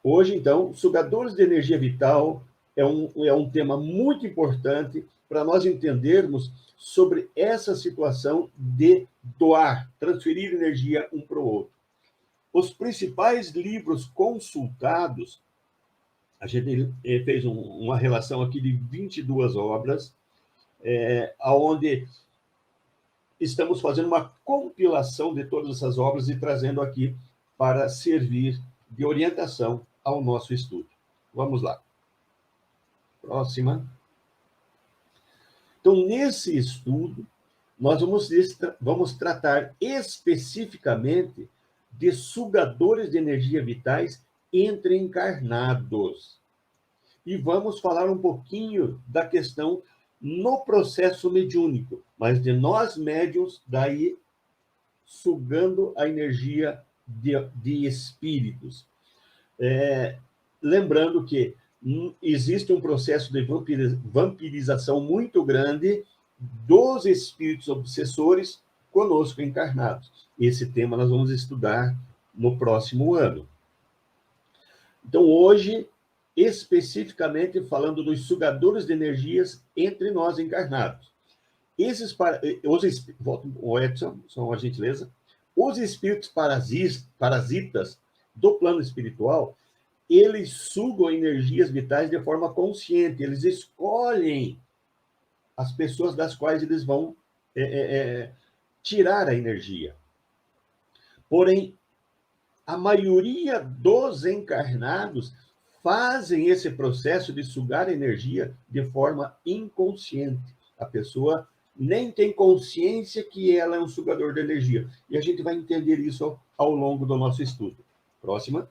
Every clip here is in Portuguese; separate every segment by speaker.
Speaker 1: Hoje, então, sugadores de energia vital é um tema muito importante para nós entendermos sobre essa situação de doar, transferir energia um para o outro. Os principais livros consultados, a gente fez uma relação aqui de 22 obras, onde estamos fazendo uma compilação de todas essas obras e trazendo aqui para servir de orientação ao nosso estudo. Vamos lá. Próxima. Então, nesse estudo, nós vamos tratar especificamente de sugadores de energia vitais entre encarnados. E vamos falar um pouquinho da questão no processo mediúnico, mas de nós médiuns, daí sugando a energia de espíritos. Lembrando que existe um processo de vampirização muito grande dos espíritos obsessores conosco encarnados. Esse tema nós vamos estudar no próximo ano. Então, hoje, especificamente falando dos sugadores de energias entre nós encarnados. O Edson, só uma gentileza. Os espíritos parasitas do plano espiritual, eles sugam energias vitais de forma consciente, eles escolhem as pessoas das quais eles vão tirar a energia. Porém, a maioria dos encarnados fazem esse processo de sugar energia de forma inconsciente. A pessoa nem tem consciência que ela é um sugador de energia. E a gente vai entender isso ao longo do nosso estudo. Próxima.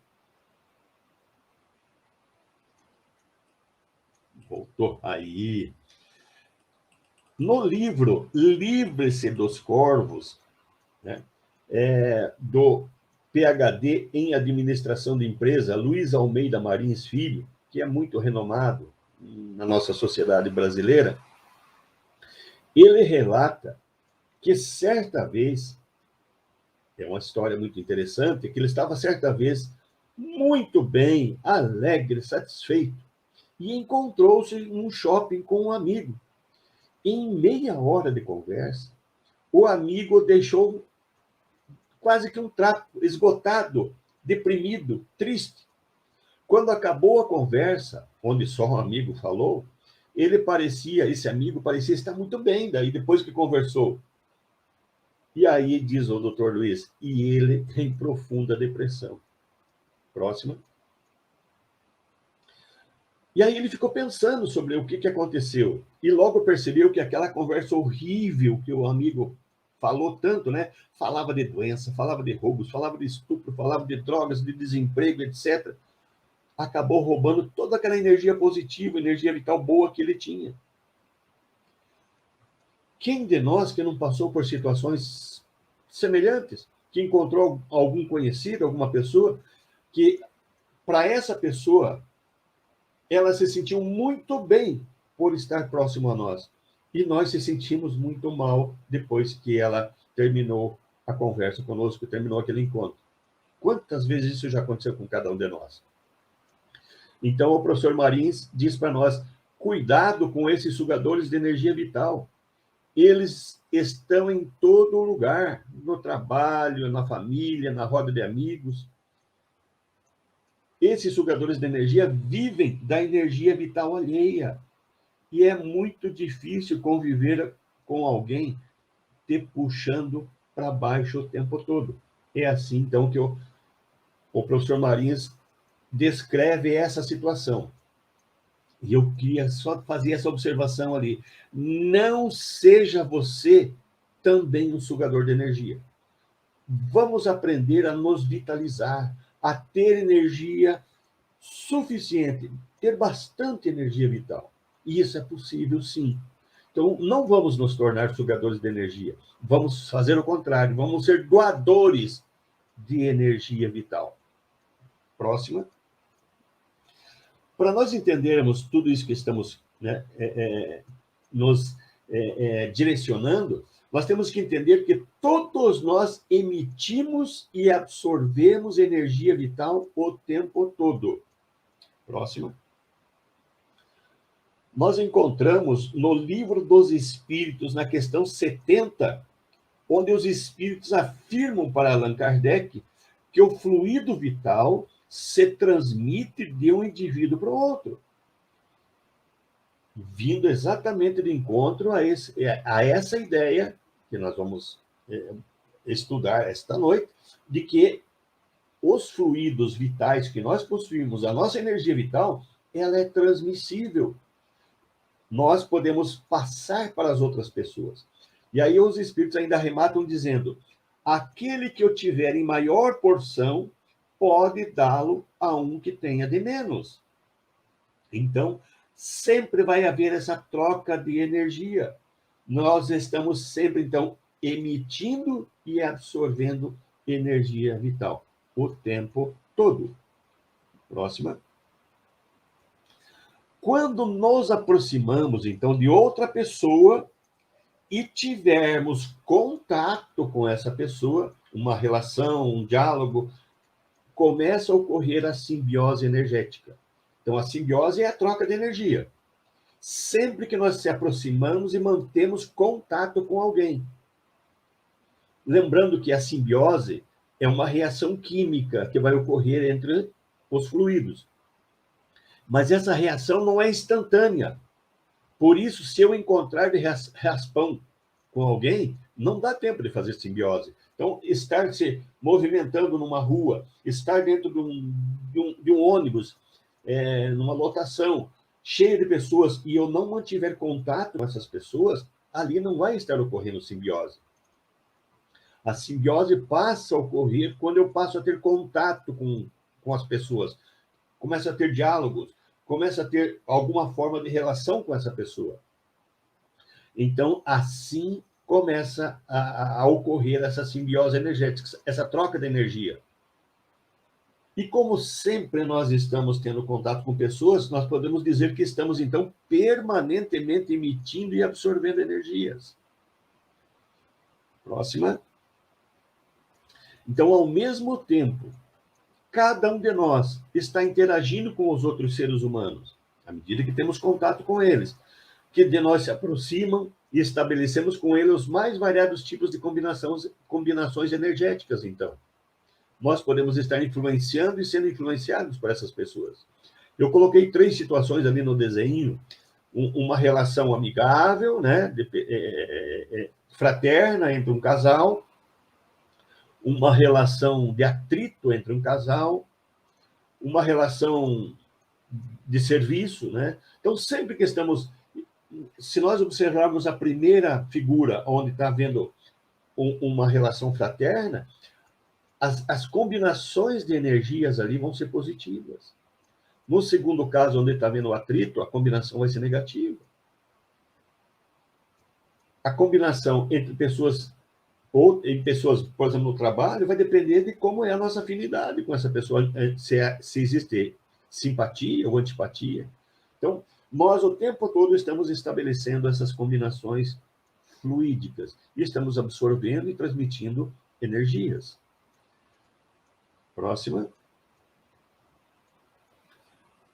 Speaker 1: Voltou. Aí. No livro Livre-se dos Corvos, né, do PhD em Administração de Empresa, Luiz Almeida Marins Filho, que é muito renomado na nossa sociedade brasileira, ele relata que certa vez, é uma história muito interessante, que ele estava certa vez muito bem, alegre, satisfeito, e encontrou-se num shopping com um amigo. Em meia hora de conversa, o amigo deixou quase que um trapo, esgotado, deprimido, triste. Quando acabou a conversa, onde só um amigo falou, esse amigo parecia estar muito bem, daí depois que conversou. E aí, diz o doutor Luiz, e ele tem profunda depressão. Próxima. E aí ele ficou pensando sobre o que aconteceu. E logo percebeu que aquela conversa horrível que o amigo falou tanto, né? Falava de doença, falava de roubos, falava de estupro, falava de drogas, de desemprego, etc. Acabou roubando toda aquela energia positiva, energia vital boa que ele tinha. Quem de nós que não passou por situações semelhantes, que encontrou algum conhecido, alguma pessoa, que para essa pessoa ela se sentiu muito bem por estar próximo a nós. E nós se sentimos muito mal depois que ela terminou a conversa conosco, terminou aquele encontro. Quantas vezes isso já aconteceu com cada um de nós? Então, o professor Marins diz para nós, cuidado com esses sugadores de energia vital. Eles estão em todo lugar, no trabalho, na família, na roda de amigos. Esses sugadores de energia vivem da energia vital alheia. E é muito difícil conviver com alguém te puxando para baixo o tempo todo. É assim, então, que o professor Marins descreve essa situação. E eu queria só fazer essa observação ali. Não seja você também um sugador de energia. Vamos aprender a nos vitalizar, a ter energia suficiente, ter bastante energia vital. E isso é possível, sim. Então, não vamos nos tornar sugadores de energia. Vamos fazer o contrário. Vamos ser doadores de energia vital. Próxima. Para nós entendermos tudo isso que estamos, né, nos direcionando, Nós temos que entender que todos nós emitimos e absorvemos energia vital o tempo todo. Próximo. Nós encontramos no Livro dos Espíritos, na questão 70, onde os espíritos afirmam para Allan Kardec que o fluido vital se transmite de um indivíduo para o outro, vindo exatamente de encontro a essa ideia que nós vamos estudar esta noite, de que os fluidos vitais que nós possuímos, a nossa energia vital, ela é transmissível. Nós podemos passar para as outras pessoas. E aí os espíritos ainda arrematam dizendo: aquele que eu tiver em maior porção, pode dá-lo a um que tenha de menos. Então, sempre vai haver essa troca de energia. Nós estamos sempre, então, emitindo e absorvendo energia vital o tempo todo. Próxima. Quando nos aproximamos, então, de outra pessoa e tivermos contato com essa pessoa, uma relação, um diálogo, começa a ocorrer a simbiose energética. Então, a simbiose é a troca de energia. Sempre que nós se aproximamos e mantemos contato com alguém. Lembrando que a simbiose é uma reação química que vai ocorrer entre os fluidos. Mas essa reação não é instantânea. Por isso, se eu encontrar de raspão com alguém, não dá tempo de fazer simbiose. Então, estar se movimentando numa rua, estar dentro de um ônibus, numa lotação, cheia de pessoas, e eu não mantiver contato com essas pessoas, ali não vai estar ocorrendo simbiose. A simbiose passa a ocorrer quando eu passo a ter contato com as pessoas. Começa a ter diálogos, começa a ter alguma forma de relação com essa pessoa. Então, assim começa a ocorrer essa simbiose energética, essa troca de energia. E como sempre nós estamos tendo contato com pessoas, nós podemos dizer que estamos, então, permanentemente emitindo e absorvendo energias. Próxima. Então, ao mesmo tempo, cada um de nós está interagindo com os outros seres humanos, à medida que temos contato com eles, que de nós se aproximam e estabelecemos com eles os mais variados tipos de combinações energéticas, então. Nós podemos estar influenciando e sendo influenciados por essas pessoas. Eu coloquei 3 situações ali no desenho: uma relação amigável, né, fraterna entre um casal, uma relação de atrito entre um casal, uma relação de serviço, né? Então, sempre que estamos... Se nós observarmos a primeira figura, onde está havendo uma relação fraterna, as combinações de energias ali vão ser positivas. No segundo caso, onde está havendo o atrito, a combinação vai ser negativa. A combinação entre pessoas, ou em pessoas, por exemplo, no trabalho, vai depender de como é a nossa afinidade com essa pessoa, se existe simpatia ou antipatia. Então, nós o tempo todo estamos estabelecendo essas combinações fluídicas e estamos absorvendo e transmitindo energias. Próxima.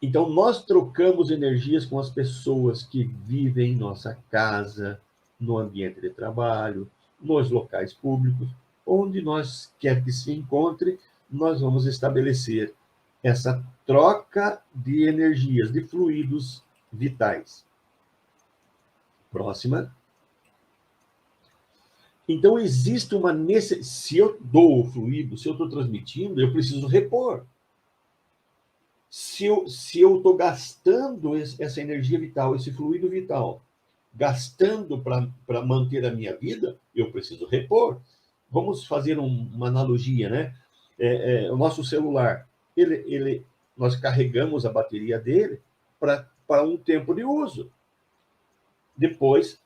Speaker 1: Então, nós trocamos energias com as pessoas que vivem em nossa casa, no ambiente de trabalho, nos locais públicos, onde nós quer que se encontre, nós vamos estabelecer essa troca de energias, de fluidos vitais. Próxima. Então, existe uma necessidade. Se eu dou o fluido, se eu estou transmitindo, eu preciso repor. Se eu estou gastando essa energia vital, esse fluido vital, gastando para manter a minha vida, eu preciso repor. Vamos fazer uma analogia, né? O nosso celular, nós carregamos a bateria dele para um tempo de uso. Depois,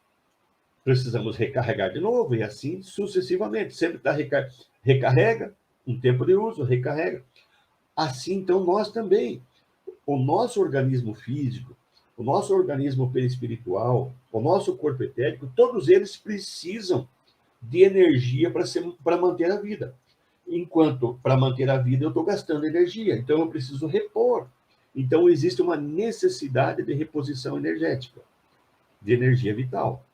Speaker 1: precisamos recarregar de novo, e assim sucessivamente. Sempre está recarrega, um tempo de uso, recarrega. Assim, então, nós também. O nosso organismo físico, o nosso organismo perispiritual, o nosso corpo etérico, todos eles precisam de energia para manter a vida. Enquanto para manter a vida eu estou gastando energia, então eu preciso repor. Então existe uma necessidade de reposição energética, de energia vital.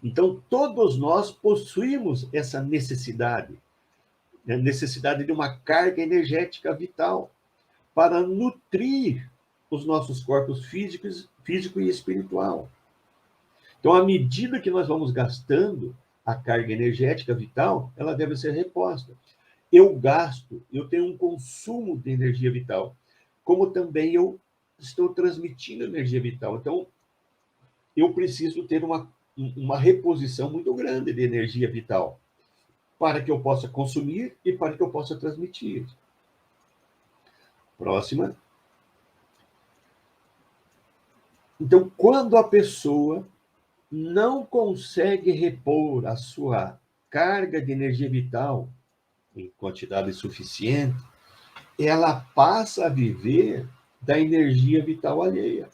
Speaker 1: Então todos nós possuímos essa necessidade, né? Necessidade de uma carga energética vital para nutrir os nossos corpos físico e espiritual. Então, à medida que nós vamos gastando a carga energética vital, ela deve ser reposta. Eu gasto, eu tenho um consumo de energia vital, como também eu estou transmitindo energia vital. Então, eu preciso ter uma reposição muito grande de energia vital para que eu possa consumir e para que eu possa transmitir. Próxima. Então, quando a pessoa não consegue repor a sua carga de energia vital em quantidade suficiente, ela passa a viver da energia vital alheia.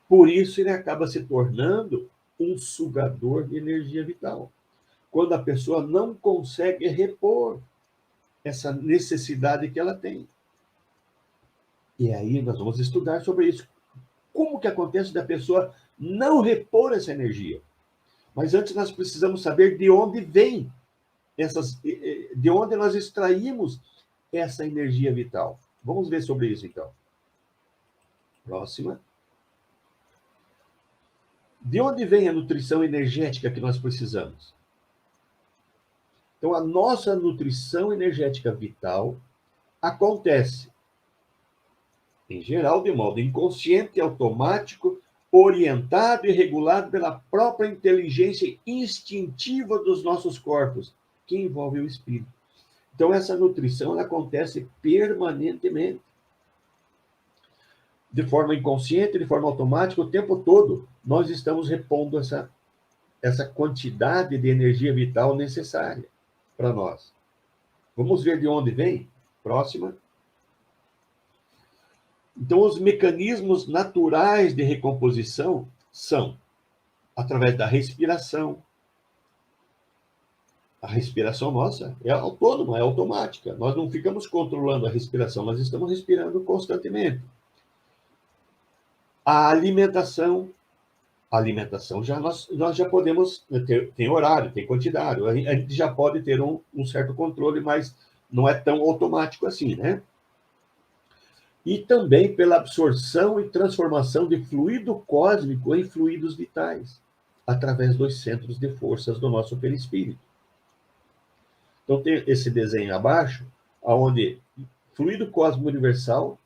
Speaker 1: Por isso, ele acaba se tornando um sugador de energia vital. Quando a pessoa não consegue repor essa necessidade que ela tem. E aí nós vamos estudar sobre isso. Como que acontece da pessoa não repor essa energia? Mas antes nós precisamos saber de onde vem de onde nós extraímos essa energia vital. Vamos ver sobre isso, então. Próxima. De onde vem a nutrição energética que nós precisamos? Então, a nossa nutrição energética vital acontece, em geral, de modo inconsciente, automático, orientado e regulado pela própria inteligência instintiva dos nossos corpos, que envolve o espírito. Então, essa nutrição ela acontece permanentemente. De forma inconsciente, de forma automática, o tempo todo, nós estamos repondo essa quantidade de energia vital necessária para nós. Vamos ver de onde vem? Próxima. Então, os mecanismos naturais de recomposição são através da respiração. A respiração nossa é autônoma, é automática. Nós não ficamos controlando a respiração, nós estamos respirando constantemente. A alimentação já nós já podemos ter, tem horário, tem quantidade, a gente já pode ter um certo controle, mas não é tão automático assim, né? E também pela absorção e transformação de fluido cósmico em fluidos vitais, através dos centros de forças do nosso perispírito. Então, tem esse desenho abaixo, onde fluido cósmico universal,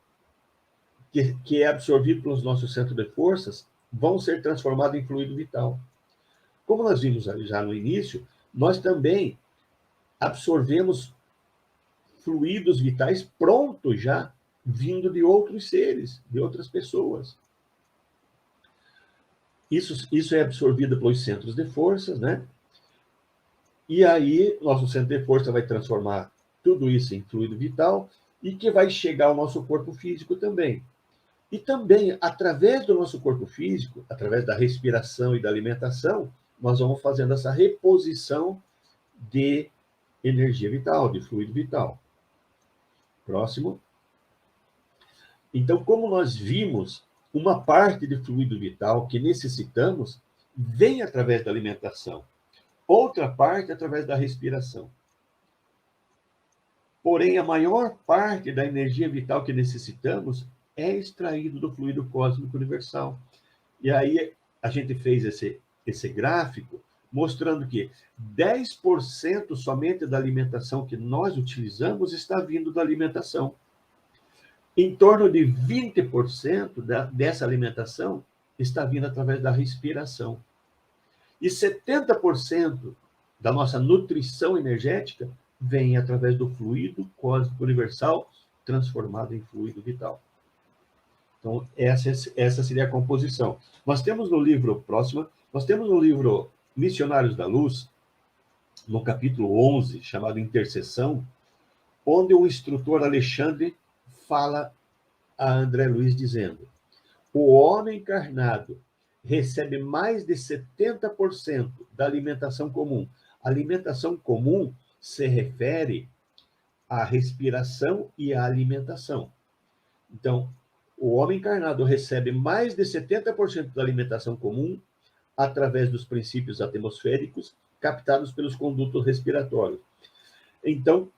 Speaker 1: que é absorvido pelos nossos centros de forças, vão ser transformados em fluido vital. Como nós vimos já no início, nós também absorvemos fluidos vitais prontos já, vindo de outros seres, de outras pessoas. Isso é absorvido pelos centros de forças, né? E aí, nosso centro de força vai transformar tudo isso em fluido vital e que vai chegar ao nosso corpo físico também. E também, através do nosso corpo físico, através da respiração e da alimentação, nós vamos fazendo essa reposição de energia vital, de fluido vital. Próximo. Então, como nós vimos, uma parte de fluido vital que necessitamos vem através da alimentação, outra parte através da respiração. Porém, a maior parte da energia vital que necessitamos é extraído do fluido cósmico universal. E aí a gente fez esse gráfico mostrando que 10% somente da alimentação que nós utilizamos está vindo da alimentação. Em torno de 20% dessa alimentação está vindo através da respiração. E 70% da nossa nutrição energética vem através do fluido cósmico universal transformado em fluido vital. Então, essa seria a composição. Nós temos no livro Missionários da Luz, no capítulo 11, chamado Intercessão, onde o instrutor Alexandre fala a André Luiz dizendo: o homem encarnado recebe mais de 70% da alimentação comum. A alimentação comum se refere à respiração e à alimentação. Então, o homem encarnado recebe mais de 70% da alimentação comum através dos princípios atmosféricos captados pelos condutos respiratórios. Então,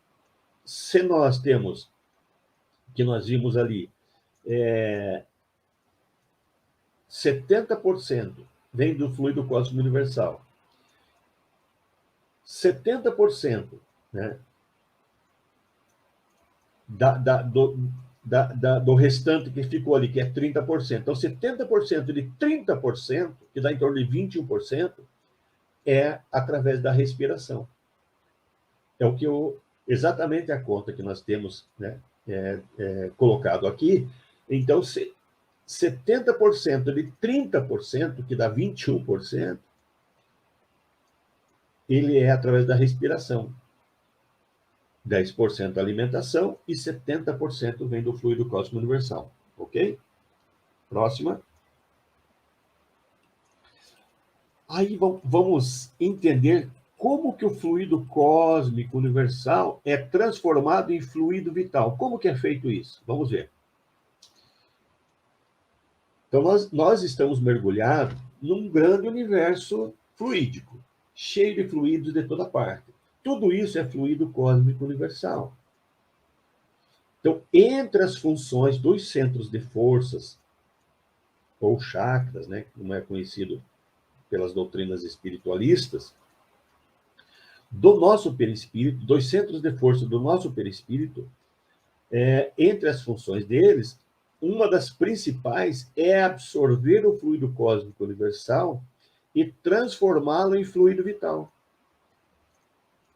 Speaker 1: se nós temos, que nós vimos ali, 70% vem do fluido cósmico universal, 70%, né, do restante que ficou ali, que é 30%. Então, 70% de 30%, que dá em torno de 21%, é através da respiração. É o que exatamente a conta que nós temos, né, colocado aqui. Então, 70% de 30%, que dá 21%, ele é através da respiração. 10% alimentação e 70% vem do fluido cósmico universal. Ok? Próxima. Aí vamos entender como que o fluido cósmico universal é transformado em fluido vital. Como que é feito isso? Vamos ver. Então, nós estamos mergulhados num grande universo fluídico, cheio de fluidos de toda parte. Tudo isso é fluido cósmico universal. Então, entre as funções dos centros de forças, ou chakras, né, como é conhecido pelas doutrinas espiritualistas, do nosso perispírito, dos centros de força do nosso perispírito, entre as funções deles, uma das principais é absorver o fluido cósmico universal e transformá-lo em fluido vital.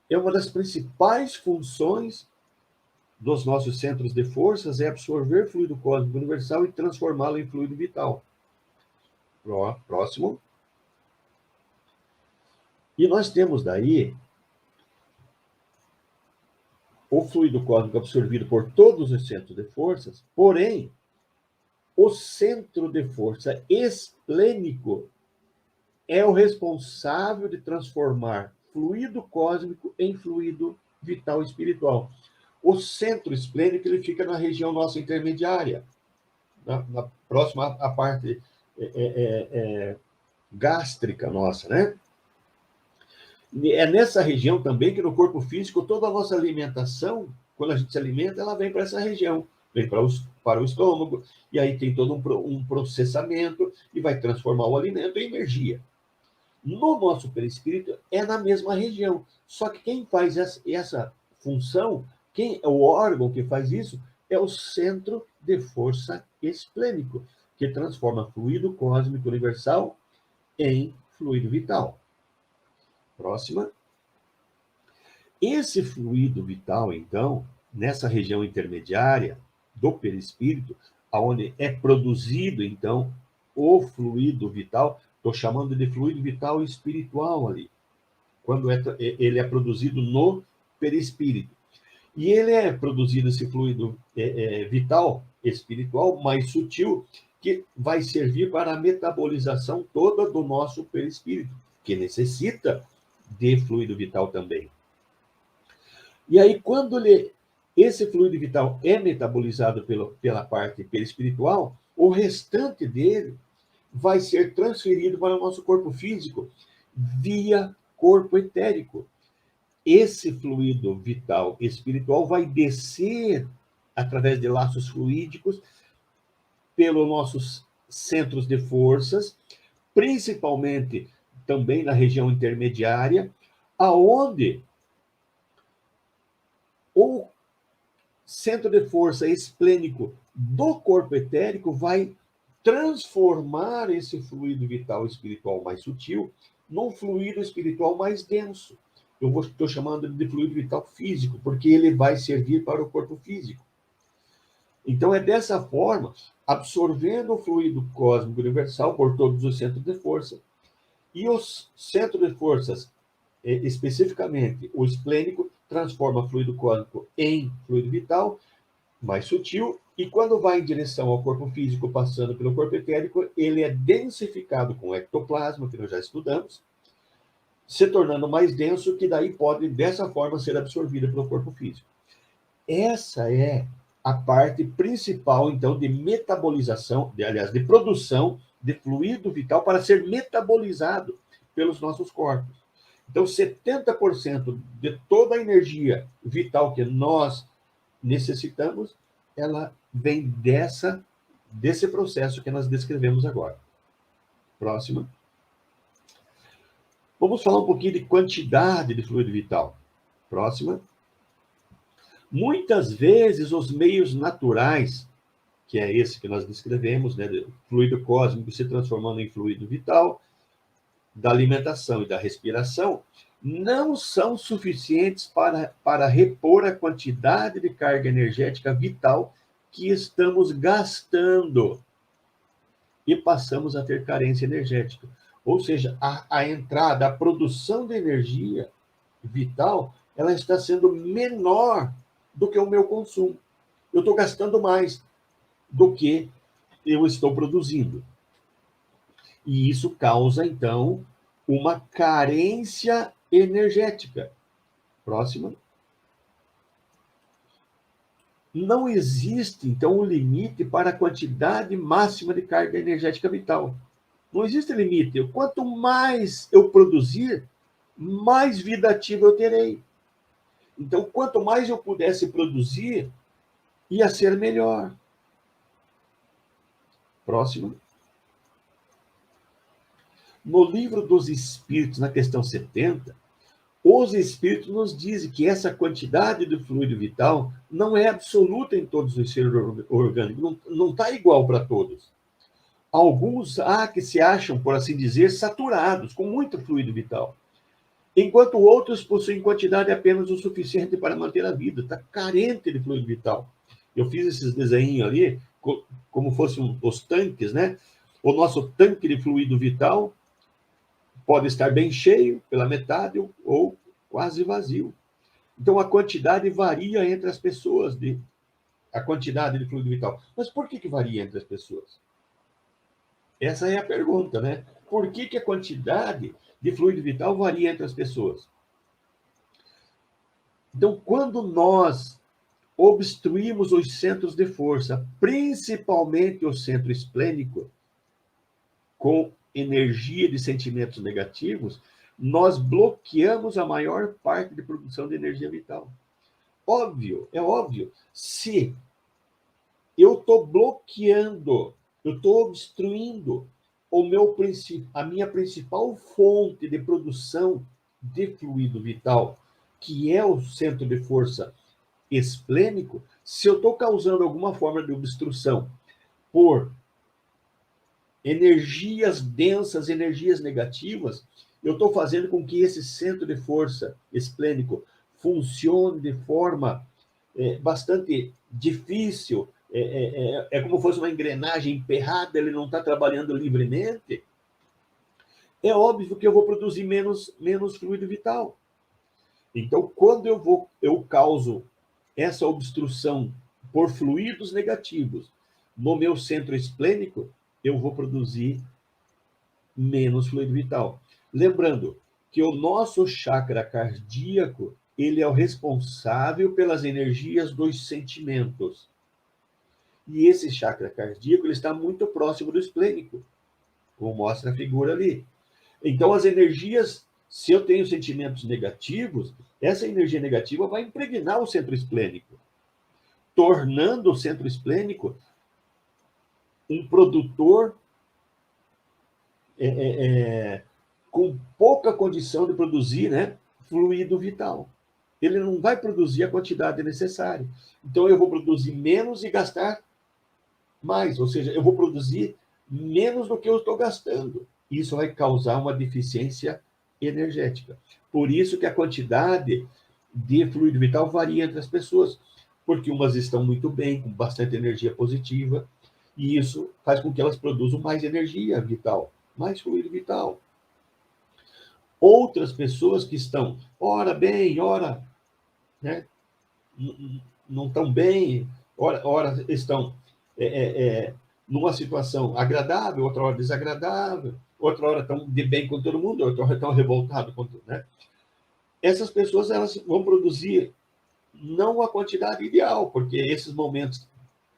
Speaker 1: É uma das principais funções dos nossos centros de forças é absorver fluido cósmico universal e transformá-lo em fluido vital. Próximo. E nós temos daí o fluido cósmico absorvido por todos os centros de forças, porém, o centro de força esplênico é o responsável de transformar fluido cósmico em fluido vital espiritual. O centro esplênico ele fica na região nossa intermediária, na próxima à parte gástrica nossa, né? É nessa região também que no corpo físico toda a nossa alimentação, quando a gente se alimenta, ela vem para essa região, vem para o estômago, e aí tem todo um processamento e vai transformar o alimento em energia. No nosso perispírito é na mesma região, só que quem faz essa função, o órgão que faz isso, é o centro de força esplênico, que transforma fluido cósmico universal em fluido vital. Próxima. Esse fluido vital, então, nessa região intermediária do perispírito, onde é produzido, então, o fluido vital, estou chamando de fluido vital espiritual ali, quando ele é produzido no perispírito. E ele é produzido, esse fluido vital espiritual mais sutil, que vai servir para a metabolização toda do nosso perispírito, que necessita de fluido vital também. E aí, quando esse fluido vital é metabolizado pela parte perispiritual, o restante dele vai ser transferido para o nosso corpo físico via corpo etérico. Esse fluido vital espiritual vai descer através de laços fluídicos pelos nossos centros de forças, principalmente também na região intermediária, aonde o centro de força esplênico do corpo etérico vai transformar esse fluido vital espiritual mais sutil num fluido espiritual mais denso. Eu estou chamando de fluido vital físico, porque ele vai servir para o corpo físico. Então, é dessa forma, absorvendo o fluido cósmico universal por todos os centros de força, e os centros de forças, especificamente o esplênico, transforma fluido cósmico em fluido vital, mais sutil, E quando vai em direção ao corpo físico, passando pelo corpo etérico, ele é densificado com o ectoplasma, que nós já estudamos, se tornando mais denso, que daí pode, dessa forma, ser absorvido pelo corpo físico. Essa é a parte principal, então, de metabolização, aliás, de produção de fluido vital para ser metabolizado pelos nossos corpos. Então, 70% de toda a energia vital que nós necessitamos, ela vem desse processo que nós descrevemos agora. Próxima. Vamos falar um pouquinho de quantidade de fluido vital. Próxima. Muitas vezes os meios naturais, que é esse que nós descrevemos, né, fluido cósmico se transformando em fluido vital, da alimentação e da respiração, não são suficientes para repor a quantidade de carga energética vital que estamos gastando e passamos a ter carência energética. Ou seja, a entrada, a produção de energia vital, ela está sendo menor do que o meu consumo. Eu estou gastando mais do que eu estou produzindo. E isso causa, então, uma carência energética. Próxima. Não existe, então, um limite para a quantidade máxima de carga energética vital. Não existe limite. Quanto mais eu produzir, mais vida ativa eu terei. Então, quanto mais eu pudesse produzir, ia ser melhor. Próximo. No livro dos Espíritos, na questão 70, os Espíritos nos dizem que essa quantidade de fluido vital não é absoluta em todos os seres orgânicos, não está igual para todos. Alguns há que se acham, por assim dizer, saturados, com muito fluido vital, enquanto outros possuem quantidade apenas o suficiente para manter a vida, está carente de fluido vital. Eu fiz esses desenhos ali, como fossem os tanques, né? O nosso tanque de fluido vital pode estar bem cheio, pela metade, ou quase vazio. Então, a quantidade varia entre as pessoas, a quantidade de fluido vital. Mas por que varia entre as pessoas? Essa é a pergunta, né? Por que a quantidade de fluido vital varia entre as pessoas? Então, quando nós obstruímos os centros de força, principalmente o centro esplênico, com energia de sentimentos negativos, nós bloqueamos a maior parte de produção de energia vital. Óbvio, é óbvio. Se eu estou bloqueando, eu estou obstruindo a minha principal fonte de produção de fluido vital, que é o centro de força esplênico, se eu estou causando alguma forma de obstrução por energias densas, energias negativas, eu estou fazendo com que esse centro de força esplênico funcione de forma bastante difícil, é como se fosse uma engrenagem emperrada, ele não está trabalhando livremente, é óbvio que eu vou produzir menos fluido vital. Então, quando eu causo essa obstrução por fluidos negativos no meu centro esplênico, eu vou produzir menos fluido vital. Lembrando que o nosso chakra cardíaco, ele é o responsável pelas energias dos sentimentos. E esse chakra cardíaco, ele está muito próximo do esplênico, como mostra a figura ali. Então, as energias, se eu tenho sentimentos negativos, essa energia negativa vai impregnar o centro esplênico, tornando o centro esplênico um produtor com pouca condição de produzir, né, fluido vital. Ele não vai produzir a quantidade necessária. Então, eu vou produzir menos e gastar mais. Ou seja, eu vou produzir menos do que eu estou gastando. Isso vai causar uma deficiência energética. Por isso que a quantidade de fluido vital varia entre as pessoas. Porque umas estão muito bem, com bastante energia positiva, e isso faz com que elas produzam mais energia vital, mais fluido vital. Outras pessoas que estão, ora bem, ora, né, não estão bem, ora estão numa situação agradável, outra hora desagradável, outra hora estão de bem com todo mundo, outra hora estão revoltados com tudo, né? Essas pessoas elas vão produzir não a quantidade ideal, porque esses momentos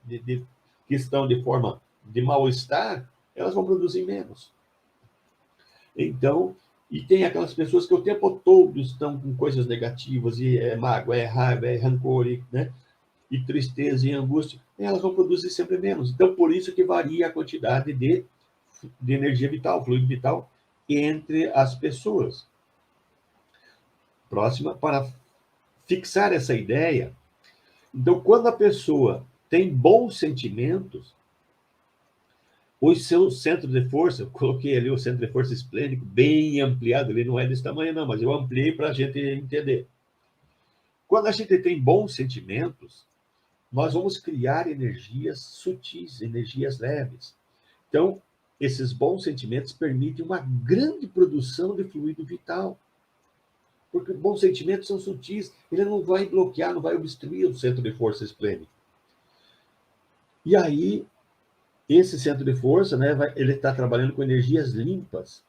Speaker 1: que estão de forma de mal-estar, elas vão produzir menos. Então, e tem aquelas pessoas que o tempo todo estão com coisas negativas, e é mágoa, é raiva, é rancor, né? E tristeza e angústia, elas vão produzir sempre menos. Então, por isso que varia a quantidade de energia vital, fluido vital, entre as pessoas. Próxima, para fixar essa ideia. Então, quando a pessoa tem bons sentimentos, o seu centro de força, eu coloquei ali o centro de força esplênico, bem ampliado, ele não é desse tamanho não, mas eu ampliei para a gente entender. Quando a gente tem bons sentimentos, nós vamos criar energias sutis, energias leves. Então, esses bons sentimentos permitem uma grande produção de fluido vital. Porque bons sentimentos são sutis, ele não vai bloquear, não vai obstruir o centro de força esplênico. E aí, esse centro de força, né, ele está trabalhando com energias limpas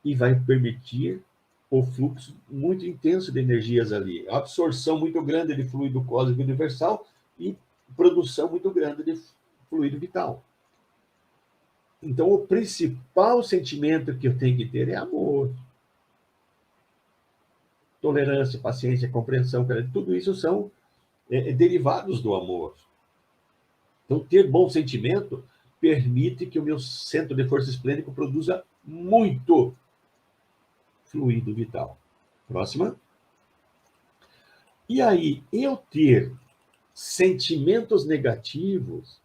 Speaker 1: e vai permitir o fluxo muito intenso de energias ali, a absorção muito grande de fluido cósmico universal e produção muito grande de fluido vital. Então, o principal sentimento que eu tenho que ter é amor. Tolerância, paciência, compreensão, tudo isso são derivados do amor. Então, ter bom sentimento permite que o meu centro de força esplênico produza muito fluido vital. Próxima. E aí, eu ter sentimentos negativos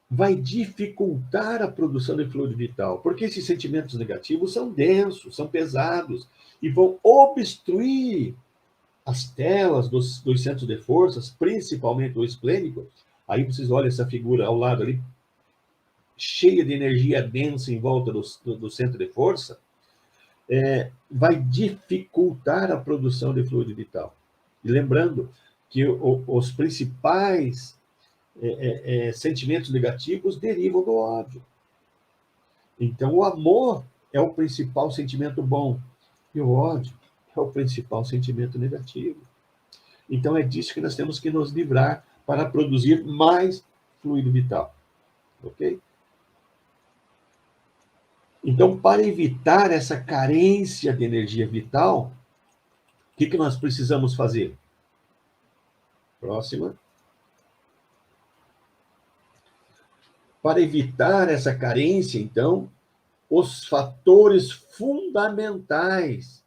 Speaker 1: vai dificultar a produção de fluido vital, porque esses sentimentos negativos são densos, são pesados, e vão obstruir as telas dos centros de forças, principalmente o esplênico. Aí vocês olham essa figura ao lado ali, cheia de energia densa em volta do centro de força, vai dificultar a produção de fluido vital. E lembrando que os principais sentimentos negativos derivam do ódio. Então, o amor é o principal sentimento bom, e o ódio é o principal sentimento negativo. Então, é disso que nós temos que nos livrar para produzir mais fluido vital. Ok? Então, para evitar essa carência de energia vital, o que nós precisamos fazer? Próxima. Para evitar essa carência, então, os fatores fundamentais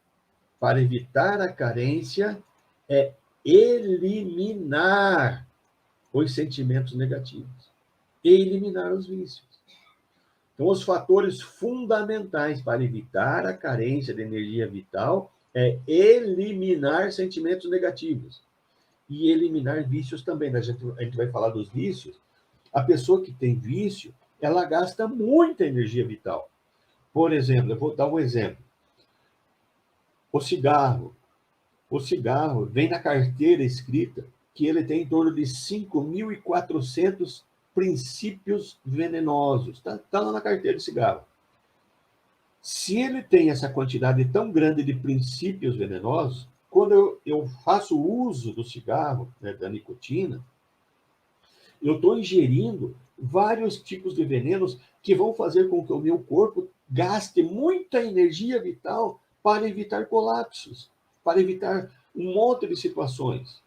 Speaker 1: para evitar a carência é eliminar os sentimentos negativos, eliminar os vícios. Então, os fatores fundamentais para evitar a carência de energia vital é eliminar sentimentos negativos e eliminar vícios também. A gente vai falar dos vícios. A pessoa que tem vício, ela gasta muita energia vital. Por exemplo, eu vou dar um exemplo. O cigarro. O cigarro vem na carteira escrita que ele tem em torno de 5.400 princípios venenosos. Está lá na carteira de cigarro. Se ele tem essa quantidade tão grande de princípios venenosos, quando eu faço uso do cigarro, né, da nicotina, eu estou ingerindo vários tipos de venenos que vão fazer com que o meu corpo gaste muita energia vital para evitar colapsos, para evitar um monte de situações.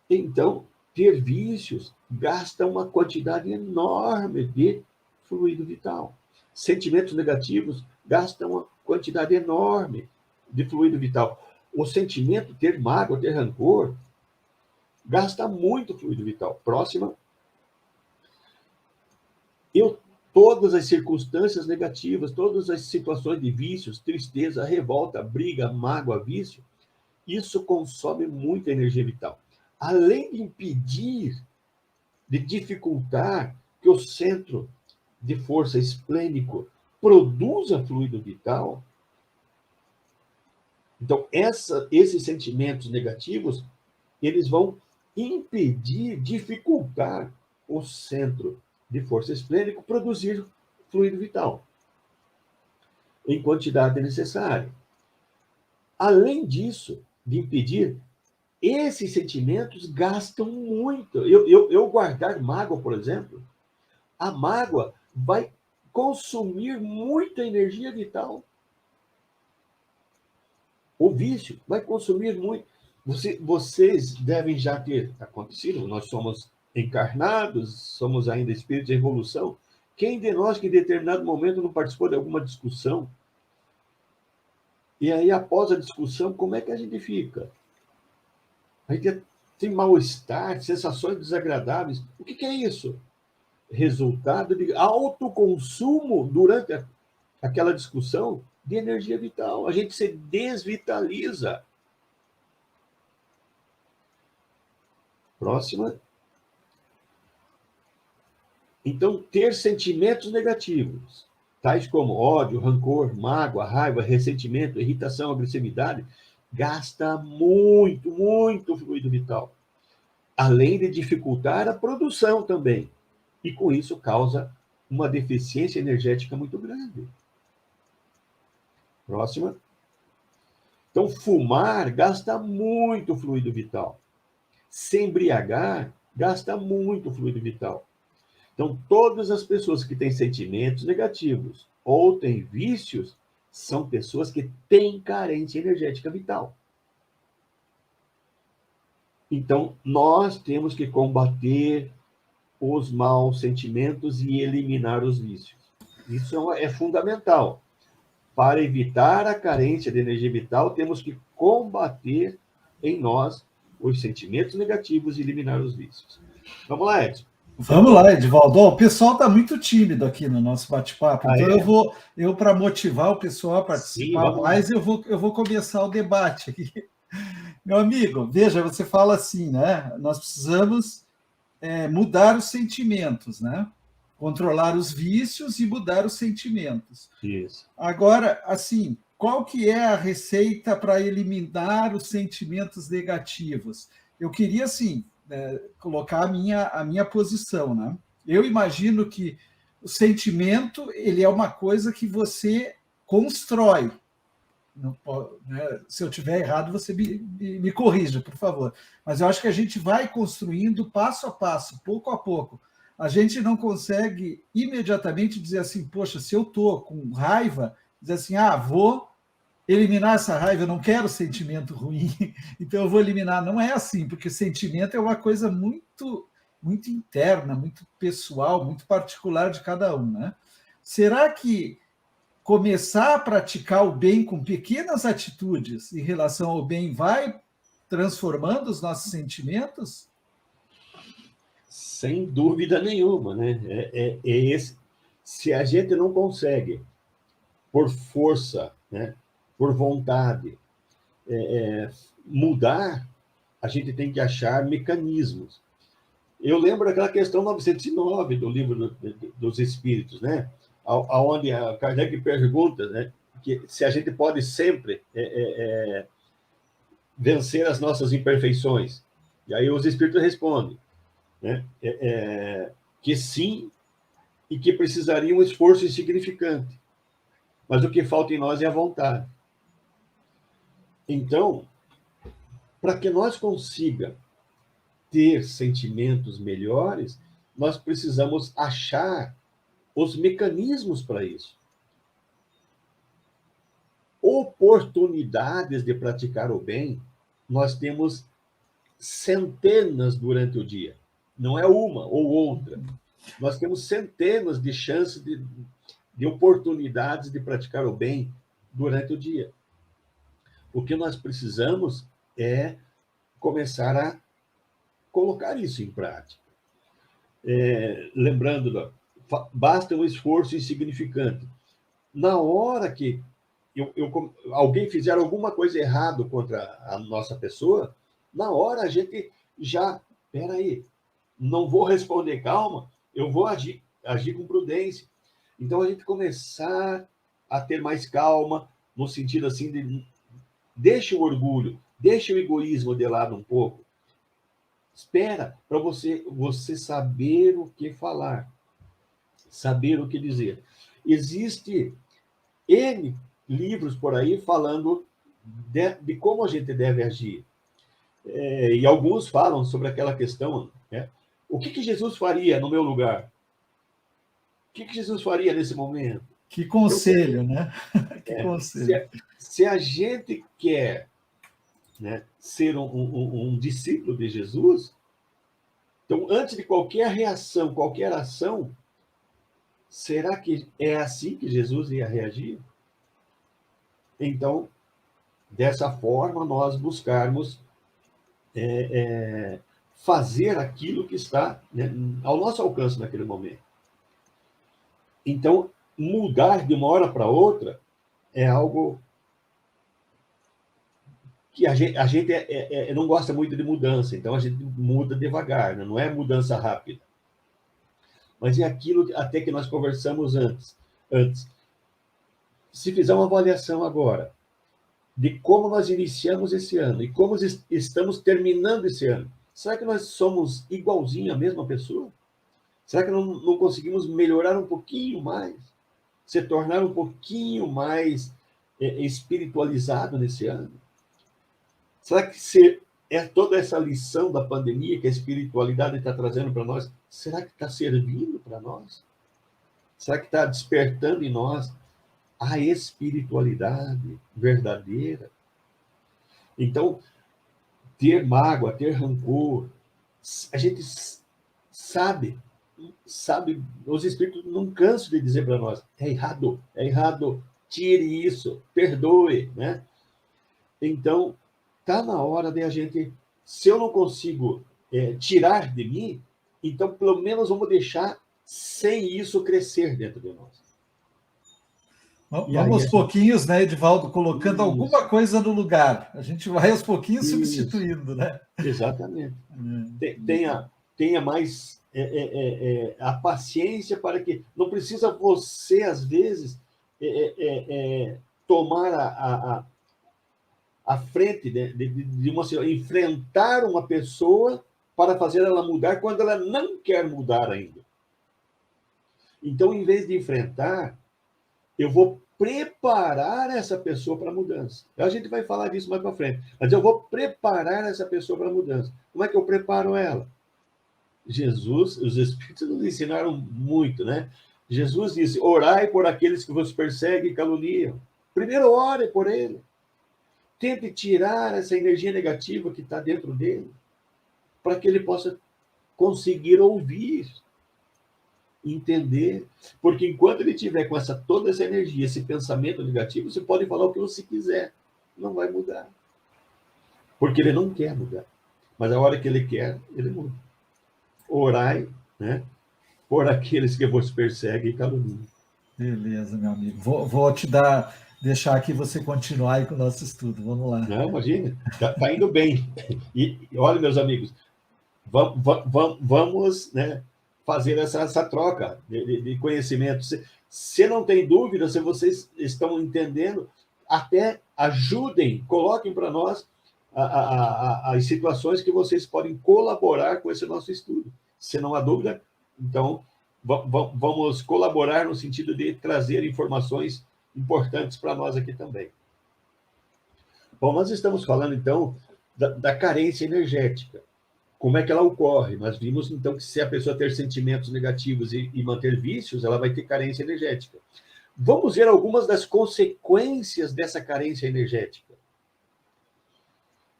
Speaker 1: Então, ter vícios gasta uma quantidade enorme de fluido vital. Sentimentos negativos gastam uma quantidade enorme de fluido vital. O sentimento, ter mágoa, ter rancor, gasta muito fluido vital. Próxima. Todas as circunstâncias negativas, todas as situações de vícios, tristeza, revolta, briga, mágoa, vício, isso consome muita energia vital. Além de impedir, de dificultar que o centro de força esplênico produza fluido vital, então esses sentimentos negativos, eles vão impedir, dificultar o centro de força esplênico produzir fluido vital em quantidade necessária. Além disso, de impedir, esses sentimentos gastam muito. Eu guardar mágoa, por exemplo, a mágoa vai consumir muita energia vital. O vício vai consumir muito. Vocês devem já ter acontecido, nós somos encarnados, somos ainda espíritos de evolução. Quem de nós que em determinado momento não participou de alguma discussão? E aí, após a discussão, como é que a gente fica? A gente tem mal-estar, sensações desagradáveis. O que é isso? Resultado de autoconsumo durante aquela discussão de energia vital. A gente se desvitaliza. Próxima. Então, ter sentimentos negativos, tais como ódio, rancor, mágoa, raiva, ressentimento, irritação, agressividade, gasta muito, muito fluido vital. Além de dificultar a produção também. E, com isso, causa uma deficiência energética muito grande. Próxima. Então, fumar gasta muito fluido vital. Se embriagar gasta muito fluido vital. Então, todas as pessoas que têm sentimentos negativos ou têm vícios são pessoas que têm carência energética vital. Então, nós temos que combater os maus sentimentos e eliminar os vícios. Isso é fundamental. Para evitar a carência de energia vital, temos que combater em nós os sentimentos negativos e eliminar os vícios. Vamos lá, Edson.
Speaker 2: Vamos lá, Edivaldo. O pessoal está muito tímido aqui no nosso bate-papo, então eu para motivar o pessoal a participar mais, eu vou começar o debate aqui. Meu amigo, veja, você fala assim, né? Nós precisamos mudar os sentimentos, né? Controlar os vícios e mudar os sentimentos.
Speaker 1: Isso.
Speaker 2: Agora, assim, qual que é a receita para eliminar os sentimentos negativos? Eu queria, assim, colocar a minha posição, né? Eu imagino que o sentimento ele é uma coisa que você constrói. Não, né? Se eu tiver errado, você me corrija, por favor. Mas eu acho que a gente vai construindo passo a passo, pouco a pouco. A gente não consegue imediatamente dizer assim, poxa, se eu estou com raiva, dizer assim, vou eliminar essa raiva, eu não quero sentimento ruim, então eu vou eliminar. Não é assim, porque sentimento é uma coisa muito, muito interna, muito pessoal, muito particular de cada um, né? Será que começar a praticar o bem com pequenas atitudes em relação ao bem vai transformando os nossos sentimentos?
Speaker 1: Sem dúvida nenhuma, né? Se a gente não consegue, por força, né, por vontade, mudar, a gente tem que achar mecanismos. Eu lembro daquela questão 909 do Livro dos Espíritos, né? Onde a Kardec pergunta, né, que se a gente pode sempre vencer as nossas imperfeições. E aí os Espíritos respondem, né, que sim, e que precisaria um esforço insignificante. Mas o que falta em nós é a vontade. Então, para que nós consiga ter sentimentos melhores, nós precisamos achar os mecanismos para isso. Oportunidades de praticar o bem, nós temos centenas durante o dia. Não é uma ou outra. Nós temos centenas de chances de oportunidades de praticar o bem durante o dia. O que nós precisamos é começar a colocar isso em prática. Lembrando, basta um esforço insignificante. Na hora que alguém fizer alguma coisa errada contra a nossa pessoa, na hora a gente já, peraí, não vou responder, calma, eu vou agir com prudência. Então, a gente começar a ter mais calma, no sentido assim de deixa o orgulho, deixa o egoísmo de lado um pouco. Espera para você saber o que falar, saber o que dizer. Existe N livros por aí falando de como a gente deve agir. E alguns falam sobre aquela questão, né? O que Jesus faria no meu lugar? O que Jesus faria nesse momento?
Speaker 2: Que conselho, né? Que conselho.
Speaker 1: Se a gente quer, né, ser um discípulo de Jesus, então, antes de qualquer reação, qualquer ação, será que é assim que Jesus ia reagir? Então, dessa forma, nós buscarmos fazer aquilo que está, né, ao nosso alcance naquele momento. Então, mudar de uma hora para outra é algo que a gente não gosta muito de mudança, então a gente muda devagar, né? Não é mudança rápida. Mas é aquilo até que nós conversamos antes. Se fizer uma avaliação agora de como nós iniciamos esse ano e como estamos terminando esse ano, será que nós somos igualzinho a mesma pessoa? Será que não conseguimos melhorar um pouquinho mais? Se tornar um pouquinho mais espiritualizado nesse ano? Será que toda essa lição da pandemia que a espiritualidade está trazendo para nós, será que está servindo para nós? Será que está despertando em nós a espiritualidade verdadeira? Então, ter mágoa, ter rancor, a gente sabe, os espíritos não cansam de dizer para nós, é errado, tire isso, perdoe, né? Então, está na hora de a gente, se eu não consigo tirar de mim, então pelo menos vamos deixar sem isso crescer dentro de nós.
Speaker 2: Vamos aos pouquinhos, né, Edivaldo, colocando alguma coisa no lugar. A gente vai aos pouquinhos substituindo, né?
Speaker 1: Exatamente. Tenha mais a paciência para que... Não precisa você, às vezes, tomar a frente de enfrentar uma pessoa para fazer ela mudar quando ela não quer mudar ainda. Então, em vez de enfrentar, eu vou preparar essa pessoa para a mudança. A gente vai falar disso mais para frente. Mas eu vou preparar essa pessoa para a mudança. Como é que eu preparo ela? Jesus, os Espíritos nos ensinaram muito, né? Jesus disse, orai por aqueles que vos perseguem e caluniam. Primeiro, ore por ele. Tente tirar essa energia negativa que está dentro dele, para que ele possa conseguir ouvir, entender. Porque enquanto ele tiver com toda essa energia, esse pensamento negativo, você pode falar o que você quiser. Não vai mudar. Porque ele não quer mudar. Mas a hora que ele quer, ele muda. Orai, né, por aqueles que vos perseguem e caluniam.
Speaker 2: Beleza, meu amigo. Vou deixar aqui você continuar aí com o nosso estudo. Vamos lá.
Speaker 1: Não, imagina. Está indo bem. E olha, meus amigos, vamos, né, fazer essa troca de conhecimento. Se não tem dúvida, se vocês estão entendendo, até ajudem, coloquem para nós as situações que vocês podem colaborar com esse nosso estudo. Se não há dúvida, então vamos colaborar no sentido de trazer informações importantes para nós aqui também. Bom, nós estamos falando, então, da carência energética. Como é que ela ocorre? Nós vimos, então, que se a pessoa ter sentimentos negativos e manter vícios, ela vai ter carência energética. Vamos ver algumas das consequências dessa carência energética.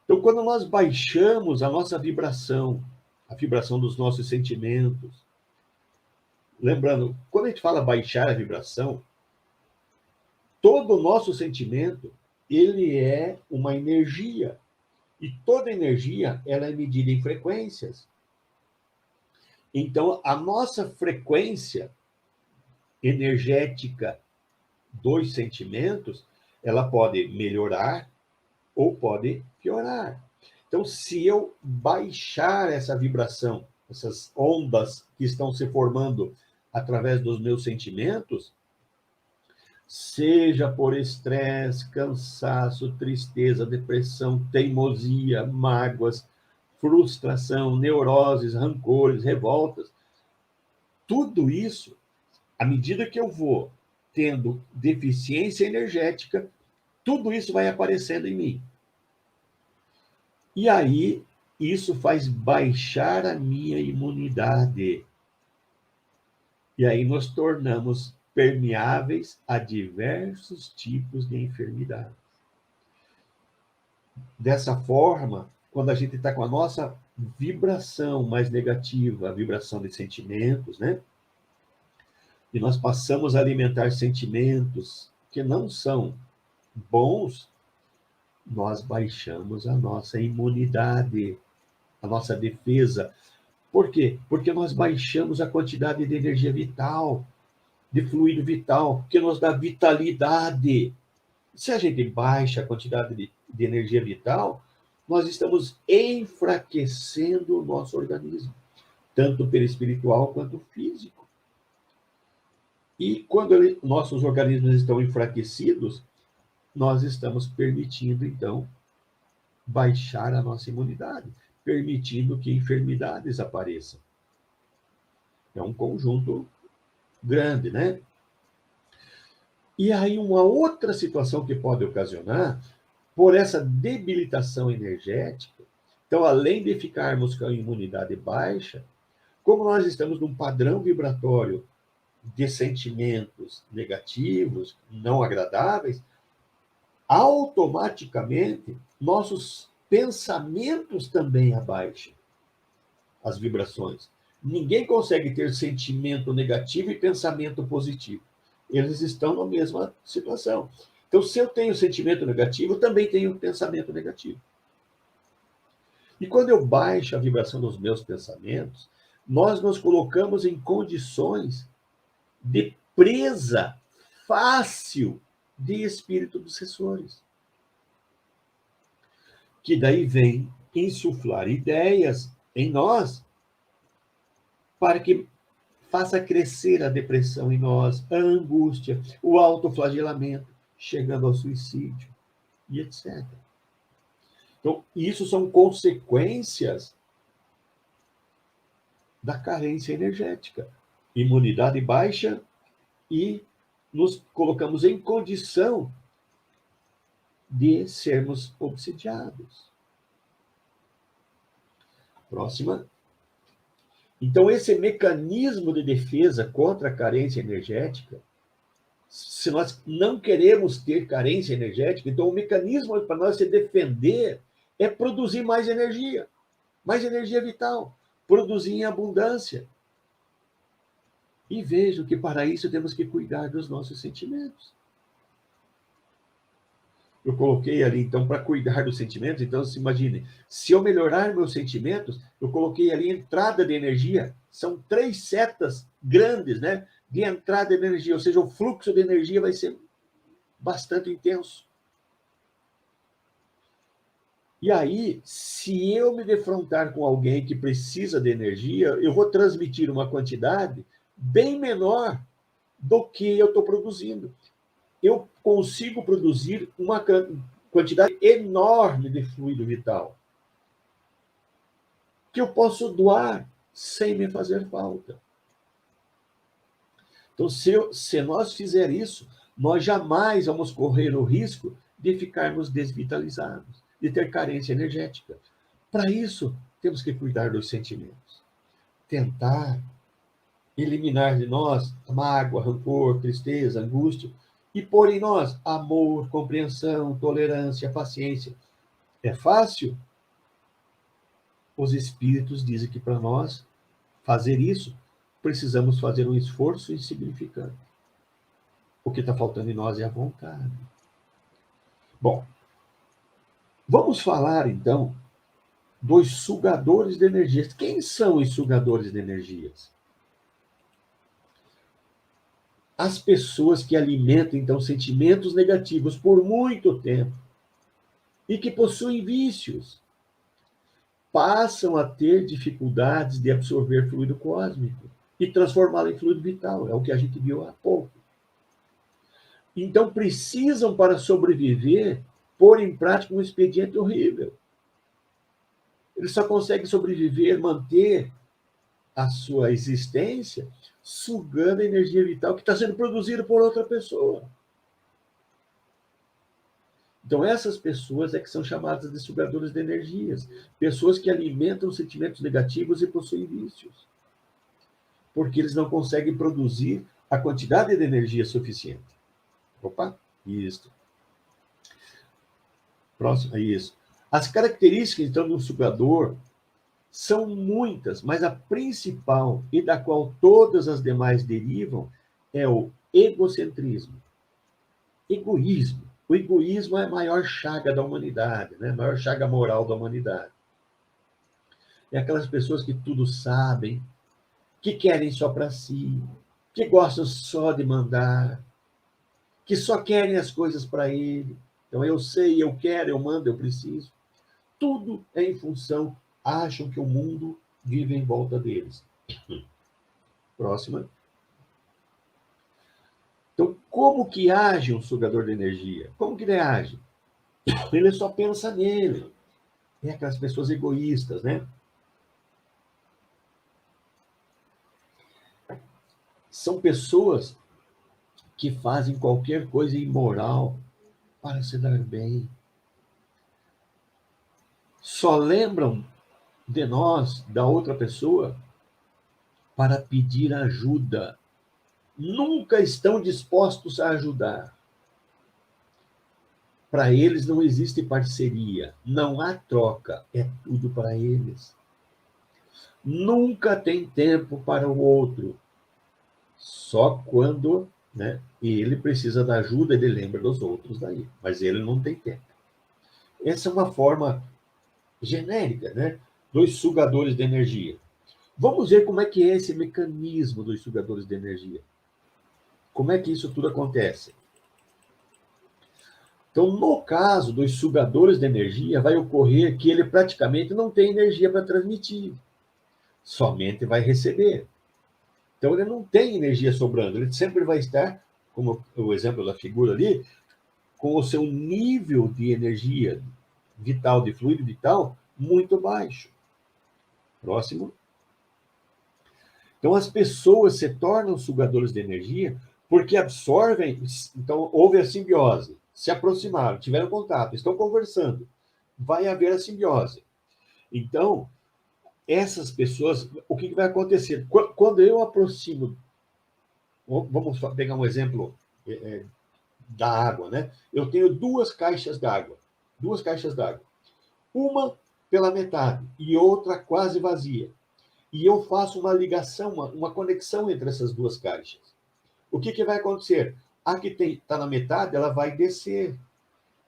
Speaker 1: Então, quando nós baixamos a nossa vibração, a vibração dos nossos sentimentos, lembrando, quando a gente fala baixar a vibração, todo o nosso sentimento, ele é uma energia. E toda energia, ela é medida em frequências. Então, a nossa frequência energética dos sentimentos, ela pode melhorar ou pode piorar. Então, se eu baixar essa vibração, essas ondas que estão se formando através dos meus sentimentos, seja por estresse, cansaço, tristeza, depressão, teimosia, mágoas, frustração, neuroses, rancores, revoltas. Tudo isso, à medida que eu vou tendo deficiência energética, tudo isso vai aparecendo em mim. E aí, isso faz baixar a minha imunidade. E aí nos tornamos permeáveis a diversos tipos de enfermidades. Dessa forma, quando a gente está com a nossa vibração mais negativa, a vibração de sentimentos, né? E nós passamos a alimentar sentimentos que não são bons, nós baixamos a nossa imunidade, a nossa defesa. Por quê? Porque nós baixamos a quantidade de energia vital, de fluido vital, que nos dá vitalidade. Se a gente baixa a quantidade de energia vital, nós estamos enfraquecendo o nosso organismo, tanto perispiritual quanto físico. E quando nossos organismos estão enfraquecidos, nós estamos permitindo, então, baixar a nossa imunidade, permitindo que enfermidades apareçam. É um conjunto grande, né? E aí, uma outra situação que pode ocasionar, por essa debilitação energética, então, além de ficarmos com a imunidade baixa, como nós estamos num padrão vibratório de sentimentos negativos, não agradáveis, automaticamente nossos pensamentos também abaixam as vibrações. Ninguém consegue ter sentimento negativo e pensamento positivo. Eles estão na mesma situação. Então, se eu tenho sentimento negativo, eu também tenho pensamento negativo. E quando eu baixo a vibração dos meus pensamentos, nós nos colocamos em condições de presa fácil de espírito obsessores. Que daí vem insuflar ideias em nós para que faça crescer a depressão em nós, a angústia, o autoflagelamento, chegando ao suicídio e etc. Então, isso são consequências da carência energética. Imunidade baixa e nos colocamos em condição de sermos obsidiados. Próxima. Então, esse mecanismo de defesa contra a carência energética, se nós não queremos ter carência energética, então o mecanismo para nós se defender é produzir mais energia vital, produzir em abundância. E vejo que para isso temos que cuidar dos nossos sentimentos. Eu coloquei ali, então, para cuidar dos sentimentos, então, se imagine, se eu melhorar meus sentimentos, eu coloquei ali entrada de energia, são 3 setas grandes, né, de entrada de energia, ou seja, o fluxo de energia vai ser bastante intenso. E aí, se eu me defrontar com alguém que precisa de energia, eu vou transmitir uma quantidade bem menor do que eu estou produzindo. Eu consigo produzir uma quantidade enorme de fluido vital que eu posso doar sem me fazer falta. Então, se nós fizer isso, nós jamais vamos correr o risco de ficarmos desvitalizados, de ter carência energética. Para isso, temos que cuidar dos sentimentos. Tentar eliminar de nós mágoa, rancor, tristeza, angústia, e pôr em nós amor, compreensão, tolerância, paciência. É fácil? Os espíritos dizem que para nós fazer isso, precisamos fazer um esforço insignificante. O que está faltando em nós é a vontade. Bom, vamos falar então dos sugadores de energias. Quem são os sugadores de energias? As pessoas que alimentam, então, sentimentos negativos por muito tempo e que possuem vícios, passam a ter dificuldades de absorver fluido cósmico e transformá-lo em fluido vital. É o que a gente viu há pouco. Então, precisam, para sobreviver, pôr em prática um expediente horrível. Ele só consegue sobreviver, manter a sua existência sugando a energia vital que está sendo produzida por outra pessoa. Então, essas pessoas é que são chamadas de sugadores de energias. Pessoas que alimentam sentimentos negativos e possuem vícios. Porque eles não conseguem produzir a quantidade de energia suficiente. Opa, isso. Próximo, isso. As características, então, do sugador são muitas, mas a principal e da qual todas as demais derivam é o egocentrismo. Egoísmo. O egoísmo é a maior chaga da humanidade, né? A maior chaga moral da humanidade. É aquelas pessoas que tudo sabem, que querem só para si, que gostam só de mandar, que só querem as coisas para ele. Então, eu sei, eu quero, eu mando, eu preciso. Tudo é em função, acham que o mundo vive em volta deles. Próxima. Então, como que age um sugador de energia? Como que ele age? Ele só pensa nele. É aquelas pessoas egoístas, né? São pessoas que fazem qualquer coisa imoral para se dar bem. Só lembram de nós, da outra pessoa, para pedir ajuda. Nunca estão dispostos a ajudar. Para eles não existe parceria, não há troca, é tudo para eles. Nunca tem tempo para o outro. Só quando, né, ele precisa da ajuda, ele lembra dos outros daí, mas ele não tem tempo. Essa é uma forma genérica, né, dos sugadores de energia. Vamos ver como é que é esse mecanismo dos sugadores de energia. Como é que isso tudo acontece? Então, no caso dos sugadores de energia, vai ocorrer que ele praticamente não tem energia para transmitir, somente vai receber. Então, ele não tem energia sobrando, ele sempre vai estar, como o exemplo da figura ali, com o seu nível de energia vital, de fluido vital, muito baixo. Próximo. Então, as pessoas se tornam sugadores de energia porque absorvem. Então, houve a simbiose, se aproximaram, tiveram contato, estão conversando. Vai haver a simbiose. Então, essas pessoas, o que vai acontecer? Quando eu aproximo, vamos pegar um exemplo da água, né? Eu tenho duas caixas d'água. Uma pela metade e outra quase vazia. E eu faço uma ligação, uma conexão entre essas duas caixas. O que vai acontecer? A que está na metade, ela vai descer.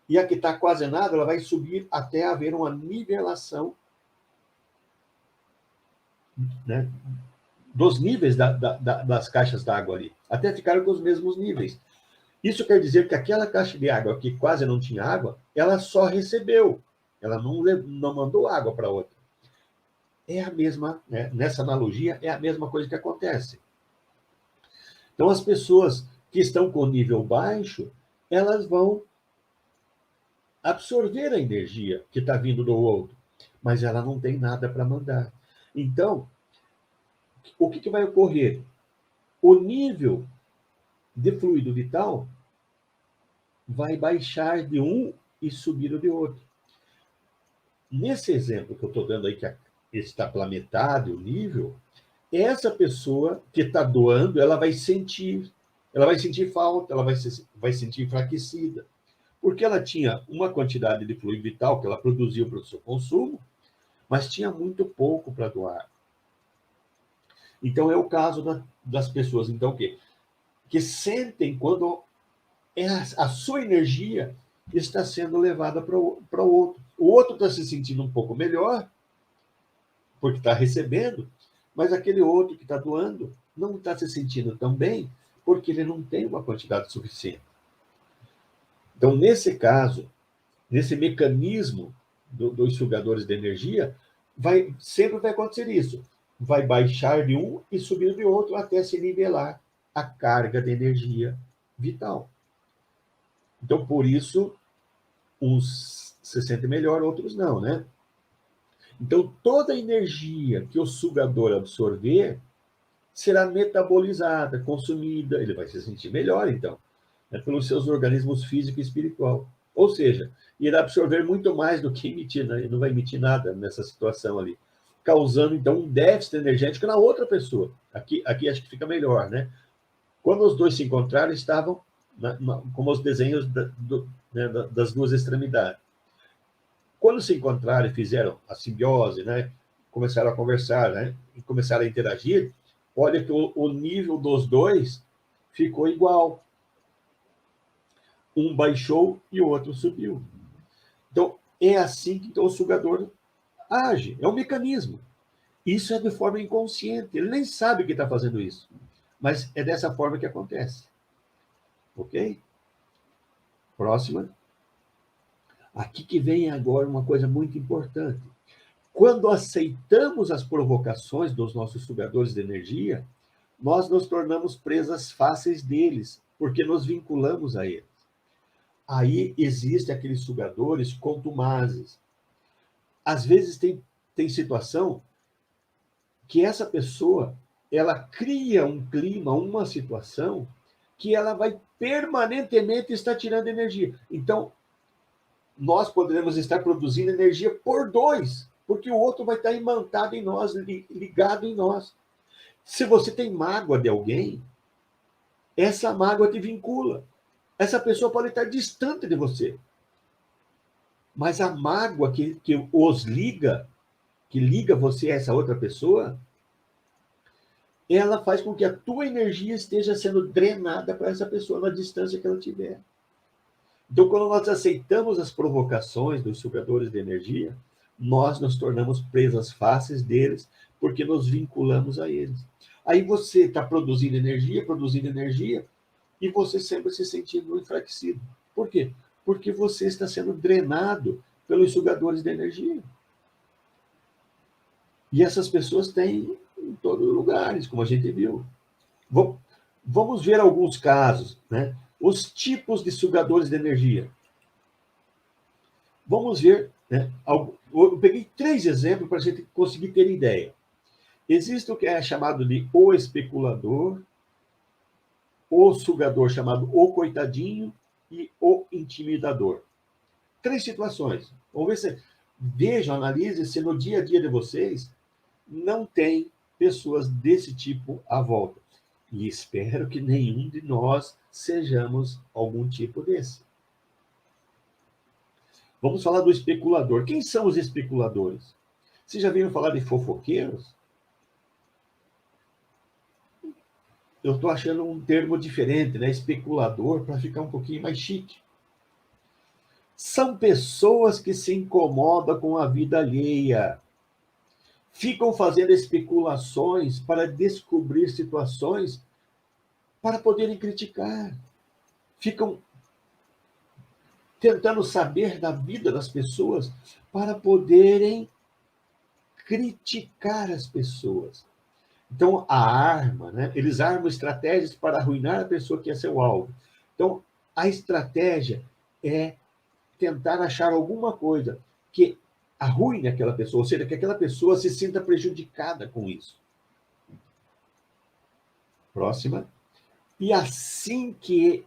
Speaker 1: E a que está quase nada, ela vai subir até haver uma nivelação, né, dos níveis das caixas d'água ali, até ficar com os mesmos níveis. Isso quer dizer que aquela caixa de água que quase não tinha água, ela só recebeu, ela não mandou água para outra. É a mesma, né, nessa analogia, é a mesma coisa que acontece. Então, as pessoas que estão com nível baixo, elas vão absorver a energia que está vindo do outro, mas ela não tem nada para mandar. Então, o que vai ocorrer? O nível de fluido vital vai baixar de um e subir o de outro. Nesse exemplo que eu estou dando aí, que está pela metade o nível, essa pessoa que está doando, ela vai sentir falta, ela vai sentir enfraquecida, porque ela tinha uma quantidade de fluido vital que ela produziu para o seu consumo, mas tinha muito pouco para doar. Então, é o caso das pessoas, então, que sentem quando a sua energia está sendo levada para o outro. O outro está se sentindo um pouco melhor, porque está recebendo, mas aquele outro que está doando não está se sentindo tão bem, porque ele não tem uma quantidade suficiente. Então, nesse caso, nesse mecanismo dos sugadores de energia, sempre vai acontecer isso. Vai baixar de um e subir de outro até se nivelar a carga de energia vital. Então, por isso, uns se sentem melhor, outros não, né? Então, toda a energia que o sugador absorver será metabolizada, consumida, ele vai se sentir melhor, então, né, pelos seus organismos físico e espiritual. Ou seja, irá absorver muito mais do que emitir, né? Ele não vai emitir nada nessa situação ali, causando, então, um déficit energético na outra pessoa. Aqui acho que fica melhor, né? Quando os dois se encontraram, estavam como os desenhos né, das duas extremidades. Quando se encontraram e fizeram a simbiose, né, começaram a conversar, né, e começaram a interagir, olha que o nível dos dois ficou igual. Um baixou e o outro subiu. Então, é assim que o sugador age, é um mecanismo. Isso é de forma inconsciente, ele nem sabe que está fazendo isso, mas é dessa forma que acontece. Ok? Próxima. Aqui que vem agora uma coisa muito importante. Quando aceitamos as provocações dos nossos sugadores de energia, nós nos tornamos presas fáceis deles, porque nos vinculamos a eles. Aí existem aqueles sugadores contumazes. Às vezes tem situação que essa pessoa, ela cria um clima, uma situação, que ela vai permanentemente estar tirando energia. Então, nós poderemos estar produzindo energia por dois, porque o outro vai estar imantado em nós, ligado em nós. Se você tem mágoa de alguém, essa mágoa te vincula. Essa pessoa pode estar distante de você. Mas a mágoa que os liga, que liga você a essa outra pessoa, ela faz com que a tua energia esteja sendo drenada para essa pessoa na distância que ela tiver. Então, quando nós aceitamos as provocações dos sugadores de energia, nós nos tornamos presas fáceis deles, porque nos vinculamos a eles. Aí você está produzindo energia, e você sempre se sentindo enfraquecido. Por quê? Porque você está sendo drenado pelos sugadores de energia. E essas pessoas têm em todos os lugares, como a gente viu. Vamos ver alguns casos, né? Os tipos de sugadores de energia. Vamos ver, né? Eu peguei 3 exemplos para a gente conseguir ter ideia. Existe o que é chamado de o especulador, o sugador chamado o coitadinho e o intimidador. 3 situações. Vamos ver se vejam, analise se no dia a dia de vocês não tem pessoas desse tipo à volta. E espero que nenhum de nós sejamos algum tipo desse. Vamos falar do especulador. Quem são os especuladores? Vocês já viram falar de fofoqueiros? Eu estou achando um termo diferente, né? Especulador, para ficar um pouquinho mais chique. São pessoas que se incomodam com a vida alheia. Ficam fazendo especulações para descobrir situações para poderem criticar. Ficam tentando saber da vida das pessoas para poderem criticar as pessoas. Então, a arma, né? Eles armam estratégias para arruinar a pessoa que é seu alvo. Então, a estratégia é tentar achar alguma coisa que arruine aquela pessoa, ou seja, que aquela pessoa se sinta prejudicada com isso. Próxima. E assim que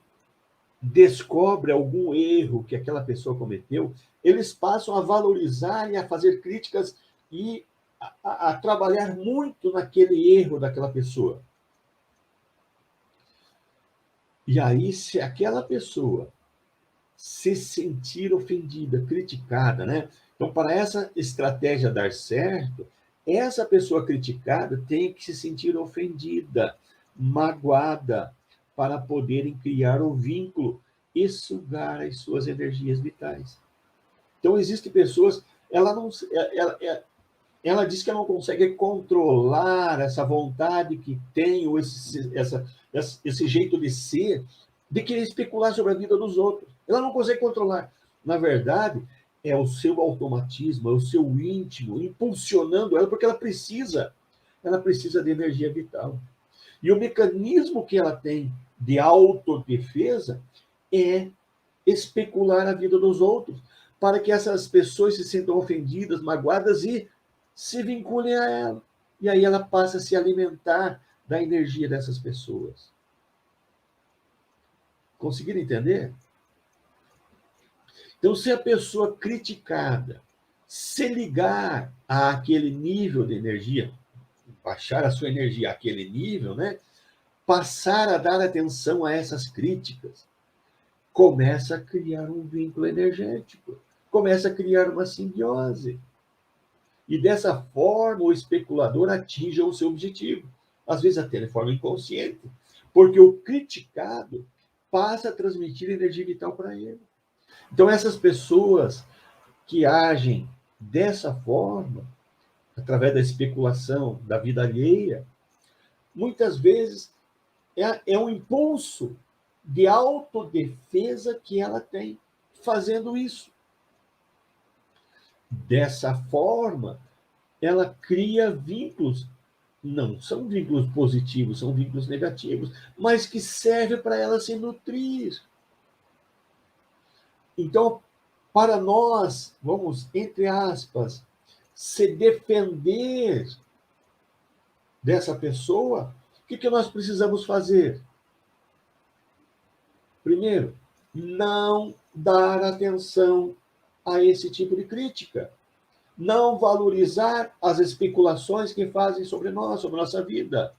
Speaker 1: descobre algum erro que aquela pessoa cometeu, eles passam a valorizar e a fazer críticas e a trabalhar muito naquele erro daquela pessoa. E aí, se aquela pessoa se sentir ofendida, criticada, né? Então, para essa estratégia dar certo, essa pessoa criticada tem que se sentir ofendida, magoada, para poderem criar o vínculo e sugar as suas energias vitais. Então, existem pessoas, ela diz que ela não consegue controlar essa vontade que tem, ou esse jeito de ser, de querer especular sobre a vida dos outros. Ela não consegue controlar. Na verdade, é o seu automatismo, é o seu íntimo, impulsionando ela, porque ela precisa de energia vital. E o mecanismo que ela tem de autodefesa é especular a vida dos outros, para que essas pessoas se sintam ofendidas, magoadas e se vinculem a ela. E aí ela passa a se alimentar da energia dessas pessoas. Conseguiram entender? Então, se a pessoa criticada se ligar àquele nível de energia, baixar a sua energia àquele nível, né? Passar a dar atenção a essas críticas, começa a criar um vínculo energético, começa a criar uma simbiose. E dessa forma o especulador atinge o seu objetivo, às vezes até de forma inconsciente, porque o criticado passa a transmitir energia vital para ele. Então, essas pessoas que agem dessa forma, através da especulação da vida alheia, muitas vezes é um impulso de autodefesa que ela tem fazendo isso. Dessa forma, ela cria vínculos, não são vínculos positivos, são vínculos negativos, mas que servem para ela se nutrir. Então, para nós, vamos, entre aspas, se defender dessa pessoa, o que nós precisamos fazer? Primeiro, não dar atenção a esse tipo de crítica. Não valorizar as especulações que fazem sobre nós, sobre nossa vida.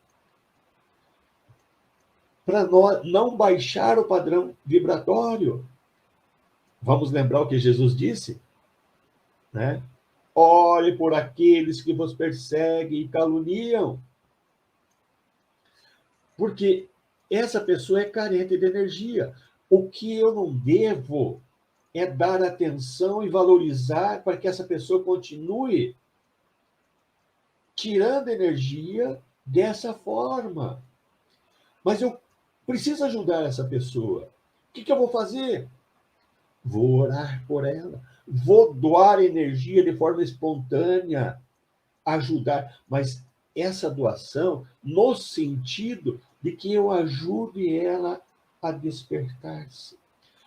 Speaker 1: Para nós não baixar o padrão vibratório. Vamos lembrar o que Jesus disse? Né? Olhe por aqueles que vos perseguem e caluniam. Porque essa pessoa é carente de energia. O que eu não devo é dar atenção e valorizar para que essa pessoa continue tirando energia dessa forma. Mas eu preciso ajudar essa pessoa. O que eu vou fazer? Vou orar por ela. Vou doar energia de forma espontânea, ajudar. Mas essa doação no sentido de que eu ajude ela a despertar-se.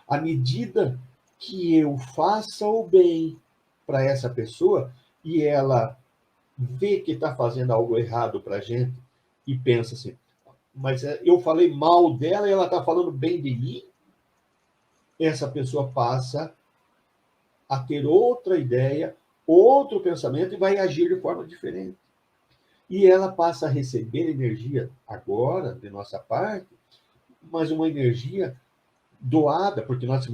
Speaker 1: À medida que eu faça o bem para essa pessoa e ela vê que está fazendo algo errado para a gente e pensa assim, mas eu falei mal dela e ela está falando bem de mim, essa pessoa passa a ter outra ideia, outro pensamento e vai agir de forma diferente. E ela passa a receber energia agora, de nossa parte, mas uma energia doada, porque nós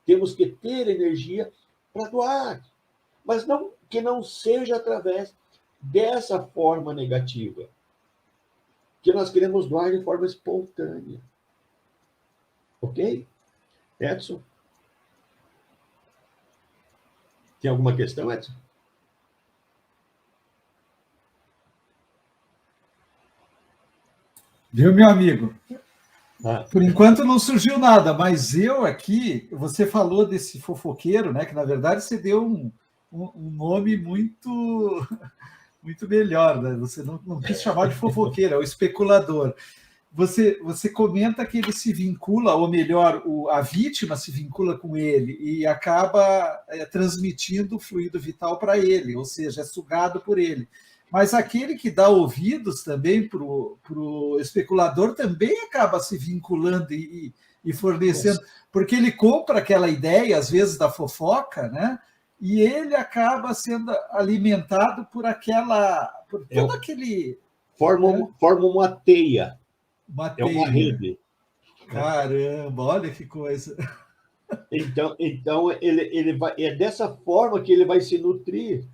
Speaker 1: temos que ter energia para doar, mas não que não seja através dessa forma negativa, que nós queremos doar de forma espontânea. Ok? Edson? Tem alguma questão, Edson?
Speaker 2: Viu, meu amigo?
Speaker 1: Ah.
Speaker 2: Por enquanto não surgiu nada, mas eu aqui, você falou desse fofoqueiro, né? Que na verdade você deu um nome muito melhor, né? Você não quis chamar de fofoqueiro, é o especulador. Você comenta que ele se vincula, ou melhor, a vítima se vincula com ele e acaba transmitindo o fluido vital para ele, ou seja, é sugado por ele. Mas aquele que dá ouvidos também para o especulador também acaba se vinculando e fornecendo, porque ele compra aquela ideia, às vezes, da fofoca, né? E ele acaba sendo alimentado por todo aquele...
Speaker 1: Forma uma teia.
Speaker 2: Uma
Speaker 1: teia. É uma rede.
Speaker 2: Caramba, olha que coisa.
Speaker 1: Então ele vai, é dessa forma que ele vai se nutrir.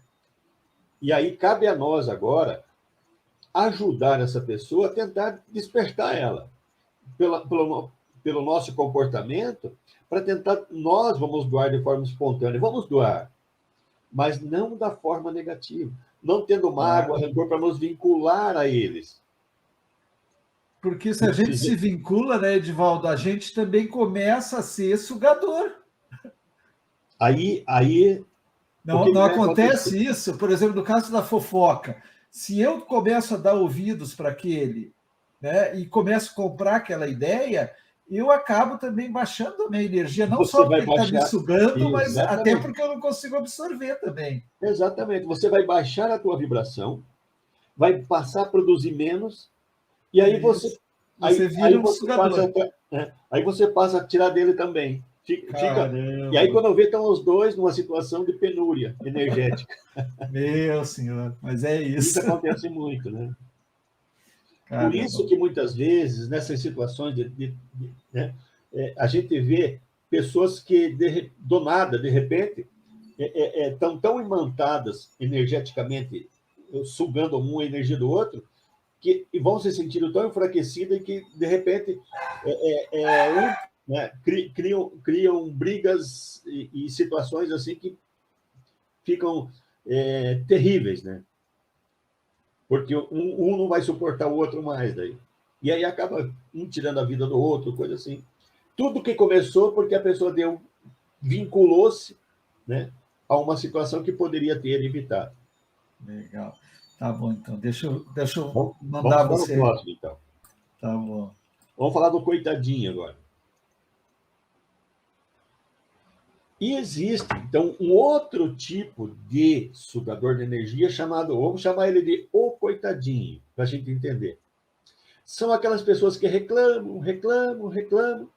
Speaker 1: E aí cabe a nós agora ajudar essa pessoa a tentar despertar ela pelo nosso comportamento, para tentar, nós vamos doar de forma espontânea, vamos doar, mas não da forma negativa, não tendo mágoa, rancor, para nos vincular a eles.
Speaker 2: Porque se a gente se vincula, né, Edivaldo, a gente também começa a ser sugador.
Speaker 1: Aí
Speaker 2: não acontece isso, por exemplo, no caso da fofoca. Se eu começo a dar ouvidos para aquele, né, e começo a comprar aquela ideia, eu acabo também baixando a minha energia, não
Speaker 1: Você
Speaker 2: só
Speaker 1: vai
Speaker 2: porque ele está me
Speaker 1: baixar.
Speaker 2: sugando, mas até
Speaker 1: Exatamente.
Speaker 2: porque eu não consigo absorver também.
Speaker 1: Exatamente. Você vai baixar a tua vibração, vai passar a produzir menos, e aí você,
Speaker 2: Isso. Você vira um
Speaker 1: você passa,
Speaker 2: sugador.
Speaker 1: né? Aí você passa a tirar dele também. E aí,
Speaker 2: Caramba!
Speaker 1: quando eu ver, estão os dois numa situação de penúria energética.
Speaker 2: Meu senhor, mas é
Speaker 1: Isso
Speaker 2: isso.
Speaker 1: acontece muito, né? Por
Speaker 2: Caramba.
Speaker 1: isso que muitas vezes, nessas situações né, a gente vê pessoas que, do nada, de repente, estão tão imantadas energeticamente, sugando um a energia do outro, que vão se sentindo tão enfraquecidas que, de repente, né, criam brigas e situações assim que ficam terríveis, né? Porque um não vai suportar o outro mais daí. E aí acaba um tirando a vida do outro, coisa assim. Tudo que começou porque a pessoa vinculou-se, né, a uma situação que poderia ter evitado.
Speaker 2: Legal. Tá bom, então. Deixa eu
Speaker 1: Vamos
Speaker 2: mandar
Speaker 1: para o
Speaker 2: você.
Speaker 1: próximo, então.
Speaker 2: Tá bom.
Speaker 1: Vamos falar do coitadinho agora. E existe, então, um outro tipo de sugador de energia chamado, vamos chamar ele de o coitadinho, para a gente entender. São aquelas pessoas que reclamam, reclamam, reclamam.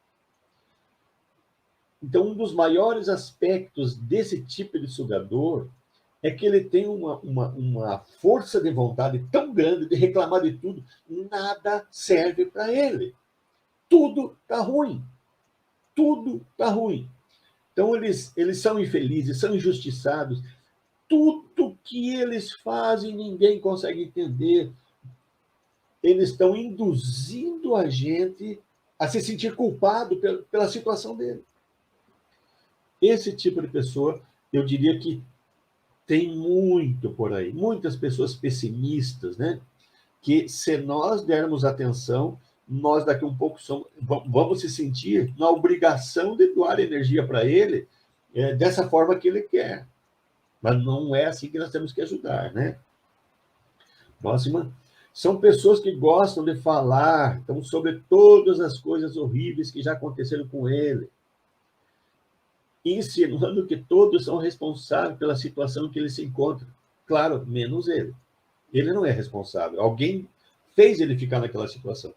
Speaker 1: Então, um dos maiores aspectos desse tipo de sugador é que ele tem uma força de vontade tão grande de reclamar de tudo, nada serve para ele. Tudo está ruim. Tudo está ruim. Então, eles são infelizes, são injustiçados. Tudo que eles fazem, ninguém consegue entender. Eles estão induzindo a gente a se sentir culpado pela situação dele. Esse tipo de pessoa, eu diria que tem muito por aí. Muitas pessoas pessimistas, né? Que se nós dermos atenção, nós daqui a um pouco vamos se sentir na obrigação de doar energia para ele dessa forma que ele quer. Mas não é assim que nós temos que ajudar, né? Próxima. São pessoas que gostam de falar então, sobre todas as coisas horríveis que já aconteceram com ele, insinuando que todos são responsáveis pela situação que ele se encontra. Claro, menos ele. Ele não é responsável. Alguém fez ele ficar naquela situação.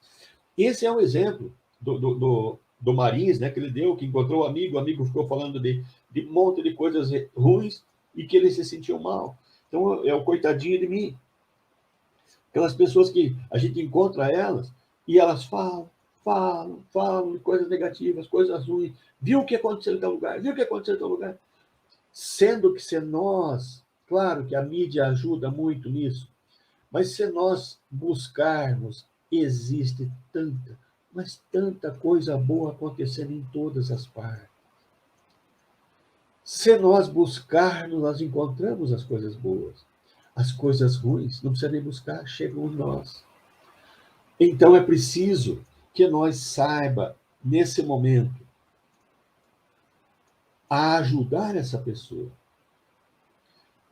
Speaker 1: Esse é um exemplo do Marins, né, que ele deu, que encontrou o amigo ficou falando de um monte de coisas ruins e que ele se sentiu mal. Então, é o coitadinho de mim. Aquelas pessoas que a gente encontra elas e elas falam de coisas negativas, coisas ruins. Viu o que aconteceu em tal lugar? Viu o que aconteceu em tal lugar? Sendo que se nós, claro que a mídia ajuda muito nisso, mas se nós buscarmos, existe tanta, mas tanta coisa boa acontecendo em todas as partes. Se nós buscarmos, nós encontramos as coisas boas. As coisas ruins, não precisa nem buscar, chegam em nós. Então é preciso que nós saiba, nesse momento, a ajudar essa pessoa.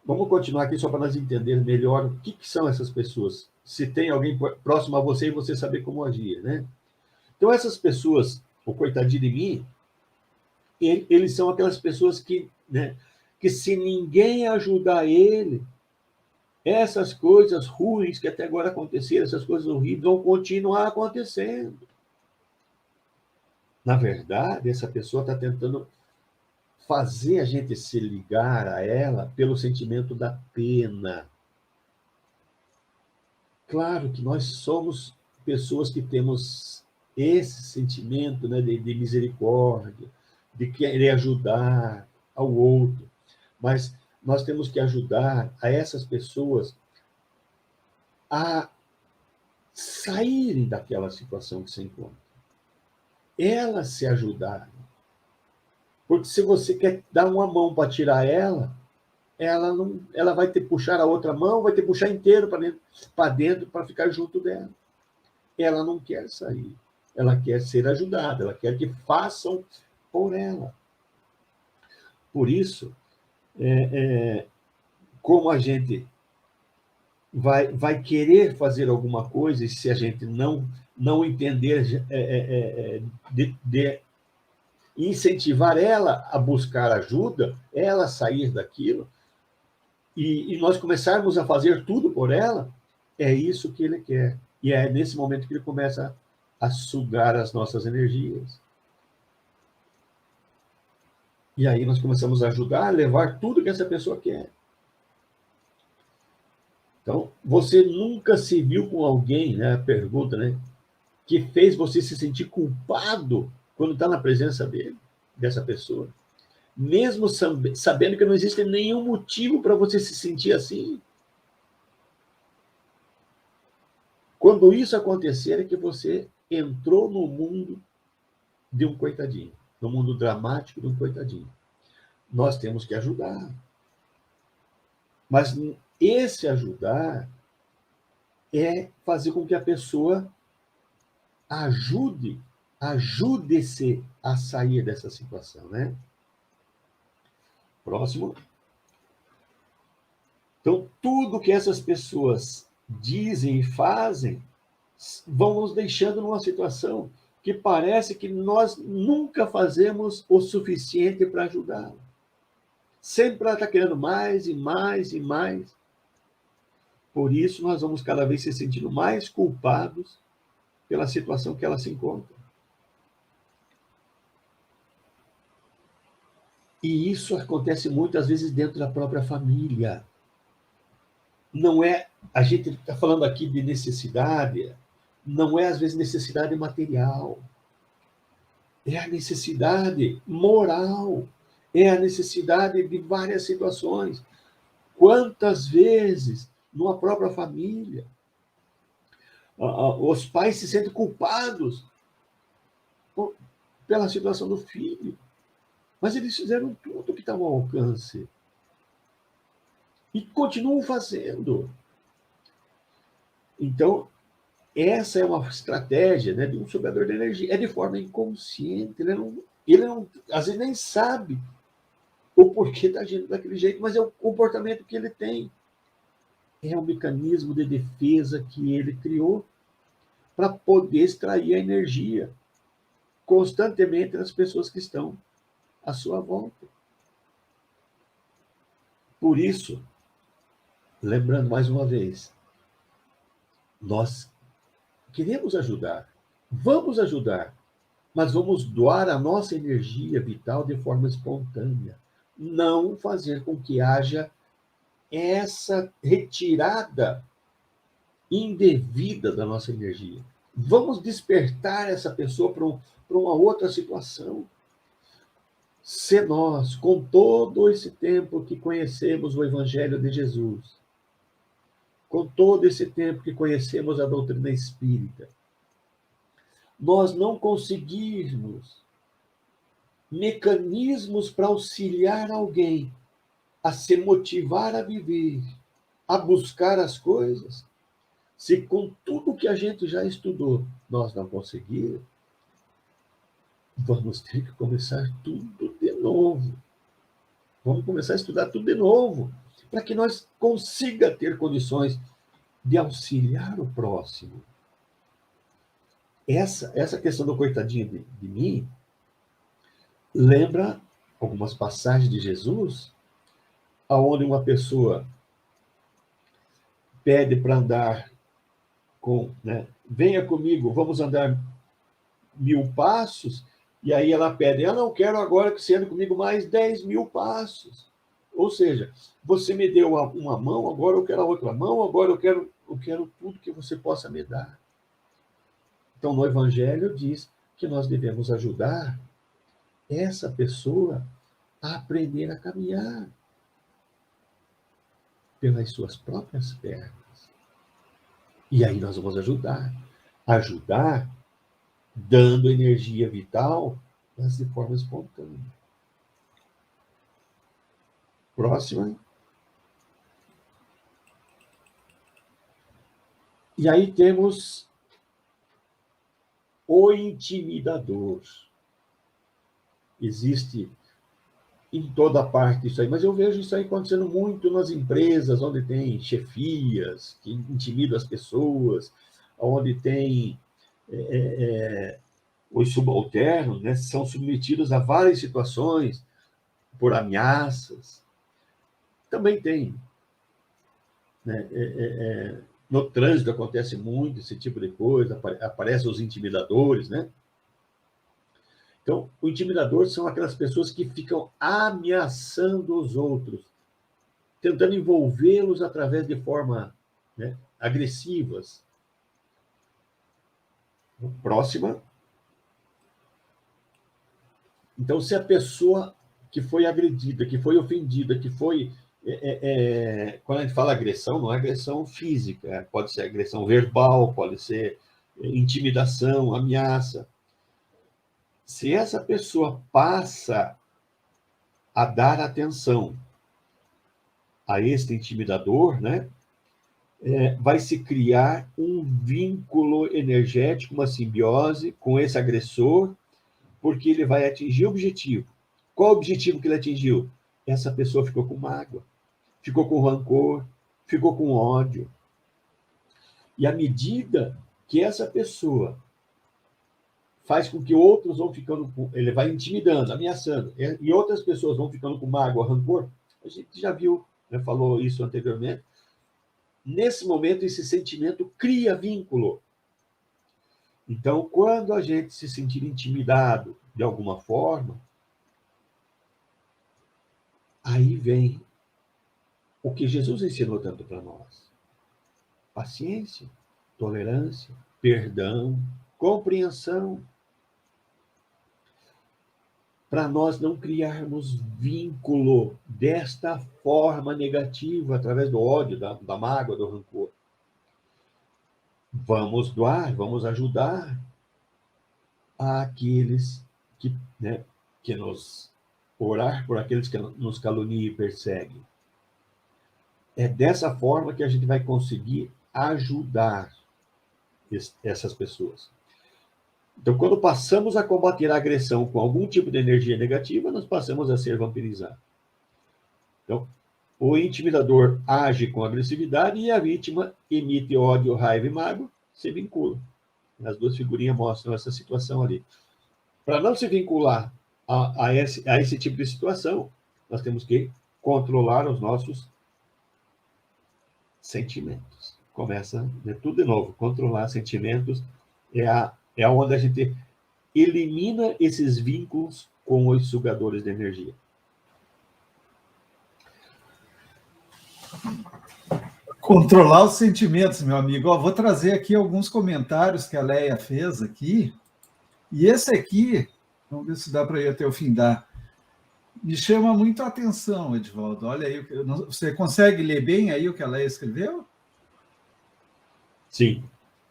Speaker 1: Vamos continuar aqui só para nós entendermos melhor o que são essas pessoas. Se tem alguém próximo a você e você saber como agir, né? Então, essas pessoas, o coitadinho de mim, eles são aquelas pessoas que, né, que se ninguém ajudar ele, essas coisas ruins que até agora aconteceram, essas coisas horríveis, vão continuar acontecendo. Na verdade, essa pessoa está tentando fazer a gente se ligar a ela pelo sentimento da pena. Claro que nós somos pessoas que temos esse sentimento, né, de misericórdia, de querer ajudar ao outro, mas nós temos que ajudar a essas pessoas a saírem daquela situação que se encontra. Elas se ajudarem. Porque se você quer dar uma mão para tirar ela vai ter que puxar a outra mão, vai ter que puxar inteiro para dentro para ficar junto dela. Ela não quer sair. Ela quer ser ajudada, ela quer que façam por ela. Por isso, como a gente vai querer fazer alguma coisa, e se a gente não entender, de incentivar ela a buscar ajuda, ela sair daquilo, e nós começarmos a fazer tudo por ela, é isso que ele quer. E é nesse momento que ele começa a sugar as nossas energias. E aí nós começamos a ajudar a levar tudo que essa pessoa quer. Então, você nunca se viu com alguém, né? A pergunta, né? Que fez você se sentir culpado quando está na presença dele, dessa pessoa. Mesmo sabendo que não existe nenhum motivo para você se sentir assim. Quando isso acontecer, é que você entrou no mundo de um coitadinho, no mundo dramático de um coitadinho. Nós temos que ajudar. Mas esse ajudar é fazer com que a pessoa ajude-se a sair dessa situação, né? Próximo. Então, tudo que essas pessoas dizem e fazem vão nos deixando numa situação que parece que nós nunca fazemos o suficiente para ajudá-la. Sempre ela está querendo mais e mais e mais. Por isso, nós vamos cada vez se sentindo mais culpados pela situação que ela se encontra. E isso acontece muitas vezes dentro da própria família. Não é, a gente está falando aqui de necessidade, não é às vezes necessidade material, é a necessidade moral, é a necessidade de várias situações. Quantas vezes, numa própria família, os pais se sentem culpados pela situação do filho, mas eles fizeram tudo que estava ao alcance. E continuam fazendo. Então, essa é uma estratégia, né, de um sugador de energia. É de forma inconsciente. Ele não, às vezes nem sabe o porquê está agindo daquele jeito, mas é o comportamento que ele tem. É um mecanismo de defesa que ele criou para poder extrair a energia constantemente das pessoas que estão à sua volta. Por isso, lembrando mais uma vez, nós queremos ajudar, vamos ajudar, mas vamos doar a nossa energia vital de forma espontânea. Não fazer com que haja essa retirada indevida da nossa energia. Vamos despertar essa pessoa para uma outra situação. Se nós, com todo esse tempo que conhecemos o Evangelho de Jesus, com todo esse tempo que conhecemos a doutrina espírita, nós não conseguirmos mecanismos para auxiliar alguém a se motivar a viver, a buscar as coisas, se com tudo que a gente já estudou nós não conseguirmos, vamos ter que começar tudo de novo. Vamos começar a estudar tudo de novo, para que nós consiga ter condições de auxiliar o próximo. Essa questão do coitadinho de mim lembra algumas passagens de Jesus, aonde uma pessoa pede para andar venha comigo, vamos andar 1000 passos, e aí ela pede, eu não quero agora que você ande comigo mais 10.000 passos. Ou seja, você me deu uma mão, agora eu quero a outra mão, agora eu quero tudo que você possa me dar. Então, no Evangelho diz que nós devemos ajudar essa pessoa a aprender a caminhar pelas suas próprias pernas. E aí nós vamos ajudar dando energia vital, mas de forma espontânea. Próxima. E aí temos o intimidador. Existe em toda parte isso aí, mas eu vejo isso aí acontecendo muito nas empresas, onde tem chefias que intimidam as pessoas, onde tem os subalternos, né, são submetidos a várias situações por ameaças. Também tem, né, no trânsito acontece muito esse tipo de coisa, aparecem os intimidadores, né? Então, o intimidador são aquelas pessoas que ficam ameaçando os outros, tentando envolvê-los através de forma, né, agressivas. Próxima. Então, se a pessoa que foi agredida, que foi ofendida, que foi... quando a gente fala agressão, não é agressão física, pode ser agressão verbal, pode ser intimidação, ameaça. Se essa pessoa passa a dar atenção a este intimidador, né, vai se criar um vínculo energético, uma simbiose com esse agressor, porque ele vai atingir o objetivo. Qual o objetivo que ele atingiu? Essa pessoa ficou com mágoa, ficou com rancor, ficou com ódio. E à medida que essa pessoa faz com que outros vão ficando, ele vai intimidando, ameaçando, e outras pessoas vão ficando com mágoa, rancor, a gente já viu, né, falou isso anteriormente. Nesse momento, esse sentimento cria vínculo. Então, quando a gente se sentir intimidado de alguma forma, aí vem o que Jesus ensinou tanto para nós: paciência, tolerância, perdão, compreensão, para nós não criarmos vínculo desta forma negativa, através do ódio, da mágoa, do rancor. Vamos doar, vamos ajudar àqueles que, né, que nos... orar por aqueles que nos caluniam e perseguem. É dessa forma que a gente vai conseguir ajudar essas pessoas. Então, quando passamos a combater a agressão com algum tipo de energia negativa, nós passamos a ser vampirizados. Então, o intimidador age com agressividade e a vítima emite ódio, raiva e mágoa, se vincula. As duas figurinhas mostram essa situação ali. Para não se vincular a esse tipo de situação, nós temos que controlar os nossos sentimentos. Começa tudo de novo. Controlar sentimentos é onde a gente elimina esses vínculos com os sugadores de energia.
Speaker 2: Controlar os sentimentos, meu amigo. Vou trazer aqui alguns comentários que a Leia fez aqui. E esse aqui, vamos ver se dá para ir até o fim da... Me chama muito a atenção, Edivaldo. Olha aí, você consegue ler bem aí o que a Leia escreveu?
Speaker 1: Sim.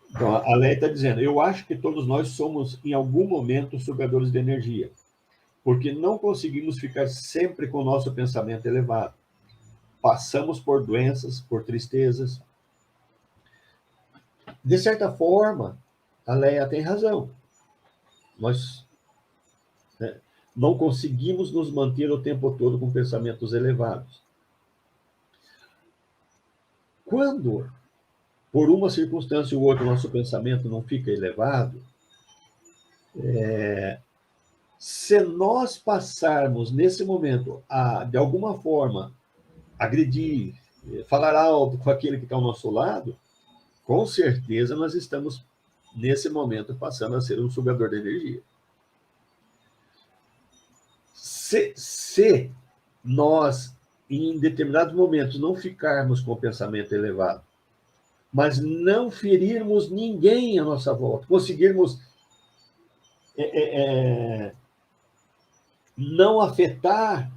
Speaker 1: Então, a Leia está dizendo: eu acho que todos nós somos, em algum momento, sugadores de energia, porque não conseguimos ficar sempre com o nosso pensamento elevado. Passamos por doenças, por tristezas. De certa forma, a Leia tem razão. Nós, né, não conseguimos nos manter o tempo todo com pensamentos elevados. Quando, por uma circunstância ou outra, o nosso pensamento não fica elevado, se nós passarmos, nesse momento, a, de alguma forma, agredir, falar alto com aquele que está ao nosso lado, com certeza nós estamos, nesse momento, passando a ser um sugador de energia. Se nós, em determinados momentos, não ficarmos com o pensamento elevado, mas não ferirmos ninguém à nossa volta, conseguirmos não afetar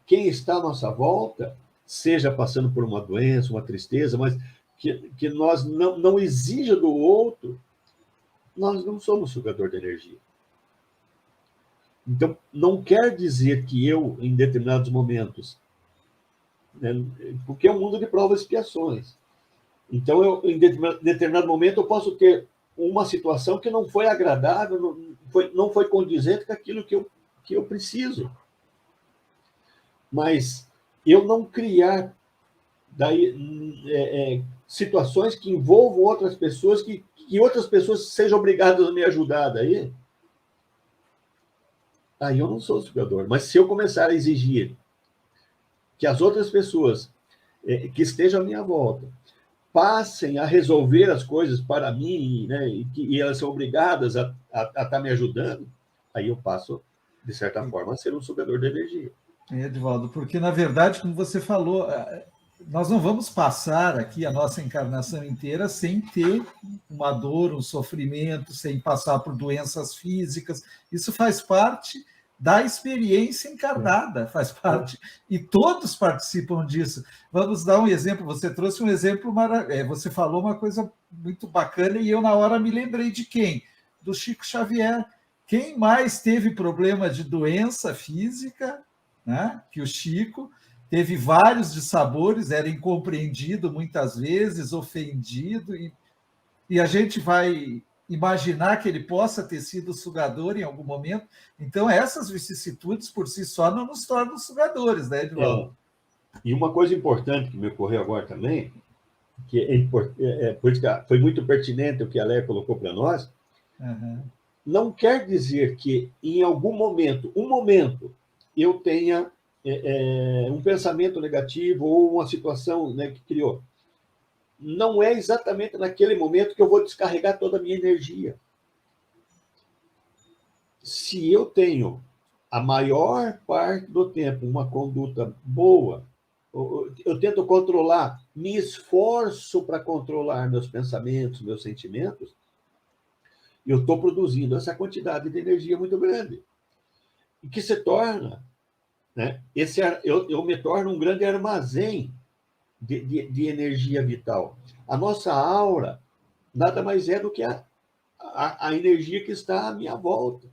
Speaker 1: quem está à nossa volta, seja passando por uma doença, uma tristeza, mas que nós não exija do outro, nós não somos sugador de energia. Então, não quer dizer que eu, em determinados momentos, né, porque é um mundo de provas e expiações. Então, em determinado momento, eu posso ter uma situação que não foi agradável, não foi condizente com aquilo que eu preciso. Mas eu não criar daí situações que envolvam outras pessoas, que outras pessoas sejam obrigadas a me ajudar daí, aí eu não sou sugador. Mas se eu começar a exigir que as outras pessoas que estejam à minha volta passem a resolver as coisas para mim, né, e elas são obrigadas a estar me ajudando, aí eu passo, de certa forma, a ser um sugador de energia.
Speaker 2: Edvaldo, porque, na verdade, como você falou, nós não vamos passar aqui a nossa encarnação inteira sem ter uma dor, um sofrimento, sem passar por doenças físicas. Isso faz parte da experiência encarnada, faz parte, e todos participam disso. Vamos dar um exemplo, você trouxe um exemplo, você falou uma coisa muito bacana e eu na hora me lembrei de quem? Do Chico Xavier. Quem mais teve problema de doença física, né? Que o Chico teve vários dissabores, era incompreendido muitas vezes, ofendido, e a gente vai imaginar que ele possa ter sido sugador em algum momento. Então, essas vicissitudes por si só não nos tornam sugadores, né, Edvaldo?
Speaker 1: E uma coisa importante que me ocorreu agora também, que foi muito pertinente o que a Léa colocou para nós, não quer dizer que em algum momento, eu tenha um pensamento negativo ou uma situação, né, que criou. Não é exatamente naquele momento que eu vou descarregar toda a minha energia. Se eu tenho a maior parte do tempo uma conduta boa, eu tento controlar, me esforço para controlar meus pensamentos, meus sentimentos, eu estou produzindo essa quantidade de energia muito grande. E que se torna, né, eu me torno um grande armazém de energia vital. A nossa aura nada mais é do que a energia que está à minha volta.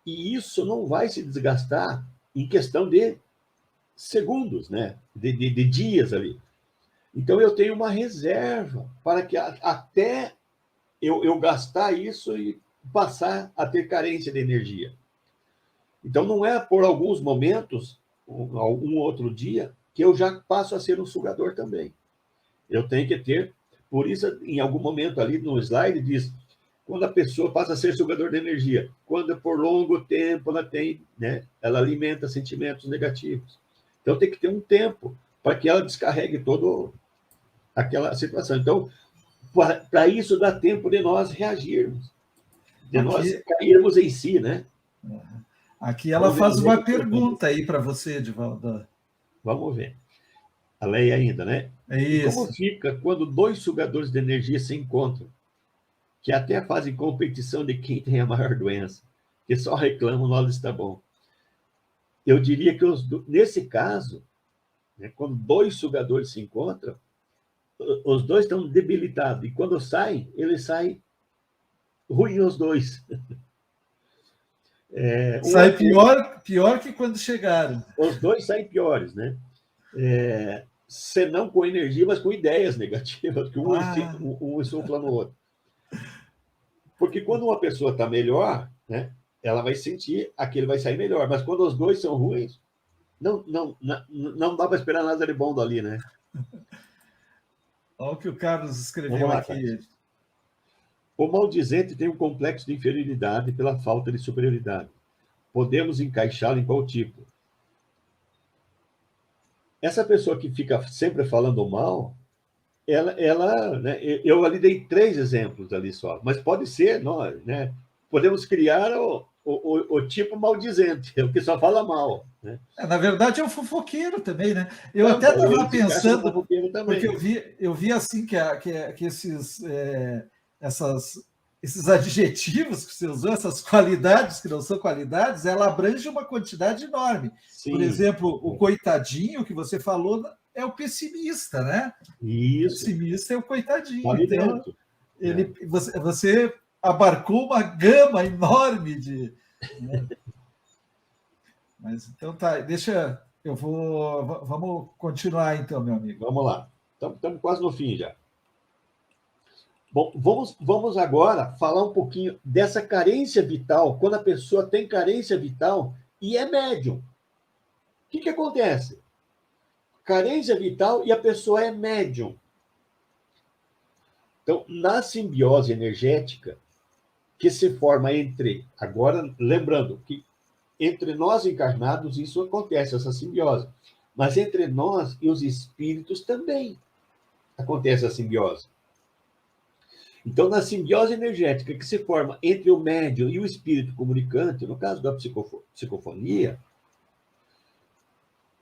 Speaker 1: E isso não vai se desgastar em questão de segundos, né? de dias ali. Então, eu tenho uma reserva para que até eu gastar isso e passar a ter carência de energia. Então, não é por alguns momentos, algum outro dia, que eu já passo a ser um sugador também. Eu tenho que ter, por isso, em algum momento ali no slide diz, quando a pessoa passa a ser sugador de energia, quando por longo tempo ela tem, né, ela alimenta sentimentos negativos. Então tem que ter um tempo para que ela descarregue toda aquela situação. Então, para isso dá tempo de nós reagirmos, de nós cairmos em si, né?
Speaker 2: Aqui ela faz uma pergunta aí para você, Edvaldo.
Speaker 1: Vamos ver. A Leia ainda, né?
Speaker 2: É isso.
Speaker 1: Como fica quando dois sugadores de energia se encontram, que até fazem competição de quem tem a maior doença, que só reclamam, nós está bom. Eu diria que nesse caso, né, quando dois sugadores se encontram, os dois estão debilitados, e quando saem, eles saem ruins os dois.
Speaker 2: Sai pior que quando chegaram.
Speaker 1: Os dois saem piores, né? Se não com energia, mas com ideias negativas, que um insufla no outro. Porque quando uma pessoa está melhor, né, ela vai sentir aquele vai sair melhor. Mas quando os dois são ruins, não dá para esperar nada de bom dali, né?
Speaker 2: Olha o que o Carlos escreveu aqui. Carlos.
Speaker 1: O maldizente tem um complexo de inferioridade pela falta de superioridade. Podemos encaixá-lo em qual tipo? Essa pessoa que fica sempre falando mal, ela né, eu ali dei 3 exemplos ali só, mas pode ser, nós, né? Podemos criar o tipo maldizente, o que só fala mal. Né?
Speaker 2: Na verdade, é o fofoqueiro também, né? Eu até estava pensando, porque eu vi assim que esses adjetivos que você usou, essas qualidades que não são qualidades, ela abrange uma quantidade enorme. Sim. Por exemplo, o coitadinho que você falou é o pessimista, né?
Speaker 1: Isso.
Speaker 2: O pessimista é o coitadinho. Então, você abarcou uma gama enorme de... Né? Mas então tá, vamos continuar então, meu amigo.
Speaker 1: Vamos lá. Estamos quase no fim já. Bom, vamos agora falar um pouquinho dessa carência vital, quando a pessoa tem carência vital e é médium. O que acontece? Carência vital e a pessoa é médium. Então, na simbiose energética, que se forma entre, agora lembrando que entre nós encarnados isso acontece, essa simbiose, mas entre nós e os espíritos também acontece a simbiose. Então, na simbiose energética que se forma entre o médium e o espírito comunicante, no caso da psicofonia,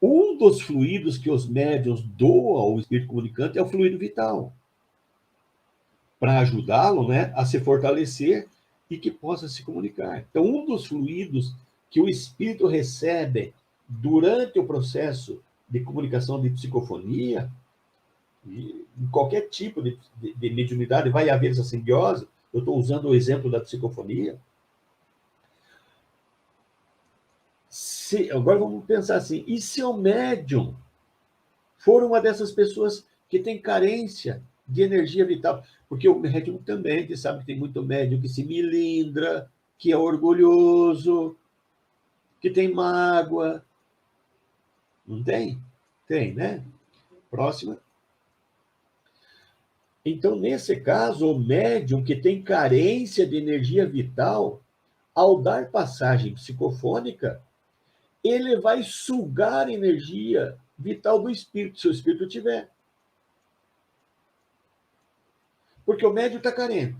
Speaker 1: um dos fluidos que os médiuns doam ao espírito comunicante é o fluido vital, para ajudá-lo, né, a se fortalecer e que possa se comunicar. Então, um dos fluidos que o espírito recebe durante o processo de comunicação de psicofonia, e em qualquer tipo de mediunidade vai haver essa simbiose, eu estou usando o exemplo da psicofonia. Agora vamos pensar assim, e se o médium for uma dessas pessoas que tem carência de energia vital? Porque o médium também, a gente sabe que tem muito médium que se melindra, que é orgulhoso, que tem mágoa. Não tem? Tem, né? Próxima. Então, nesse caso, o médium que tem carência de energia vital, ao dar passagem psicofônica, ele vai sugar energia vital do espírito, se o espírito tiver. Porque o médium está carente.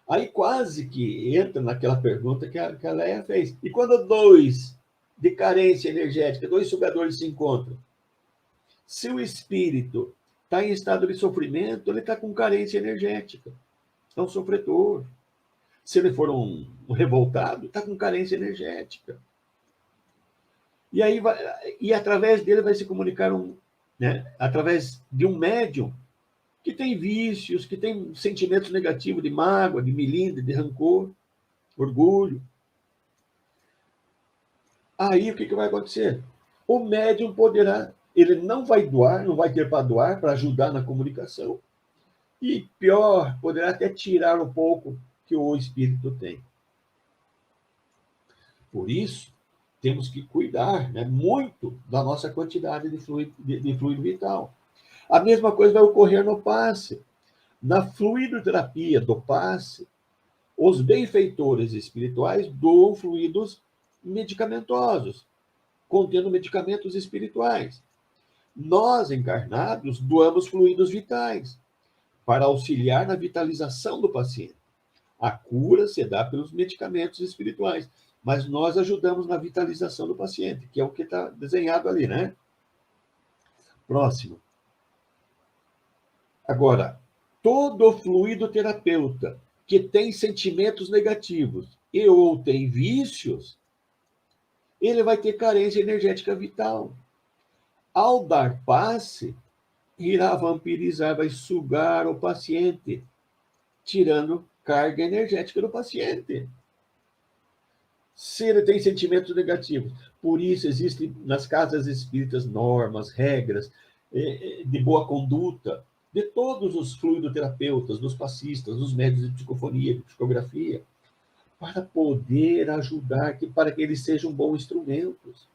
Speaker 1: Aí quase que entra naquela pergunta que a Leia fez. E quando dois de carência energética, dois sugadores se encontram, se o espírito está em estado de sofrimento, ele está com carência energética. É um sofredor. Se ele for um revoltado, está com carência energética. E aí através dele vai se comunicar através de um médium que tem vícios, que tem sentimentos negativos de mágoa, de melindre, de rancor, orgulho. Aí o que vai acontecer? O médium poderá, ele não vai doar, não vai ter para doar, para ajudar na comunicação. E pior, poderá até tirar um pouco que o espírito tem. Por isso, temos que cuidar, né, muito da nossa quantidade de fluido vital. A mesma coisa vai ocorrer no passe. Na fluidoterapia do passe, os benfeitores espirituais doam fluidos medicamentosos, contendo medicamentos espirituais. Nós, encarnados, doamos fluidos vitais para auxiliar na vitalização do paciente. A cura se dá pelos medicamentos espirituais, mas nós ajudamos na vitalização do paciente, que é o que está desenhado ali, né? Próximo. Agora, todo fluido terapeuta que tem sentimentos negativos e ou tem vícios, ele vai ter carência energética vital. Ao dar passe, irá vampirizar, vai sugar o paciente, tirando carga energética do paciente. Se ele tem sentimentos negativos. Por isso, existem nas casas espíritas normas, regras de boa conduta, de todos os fluidoterapeutas, dos passistas, dos médios de psicofonia, de psicografia, para poder ajudar, para que eles sejam bons instrumentos.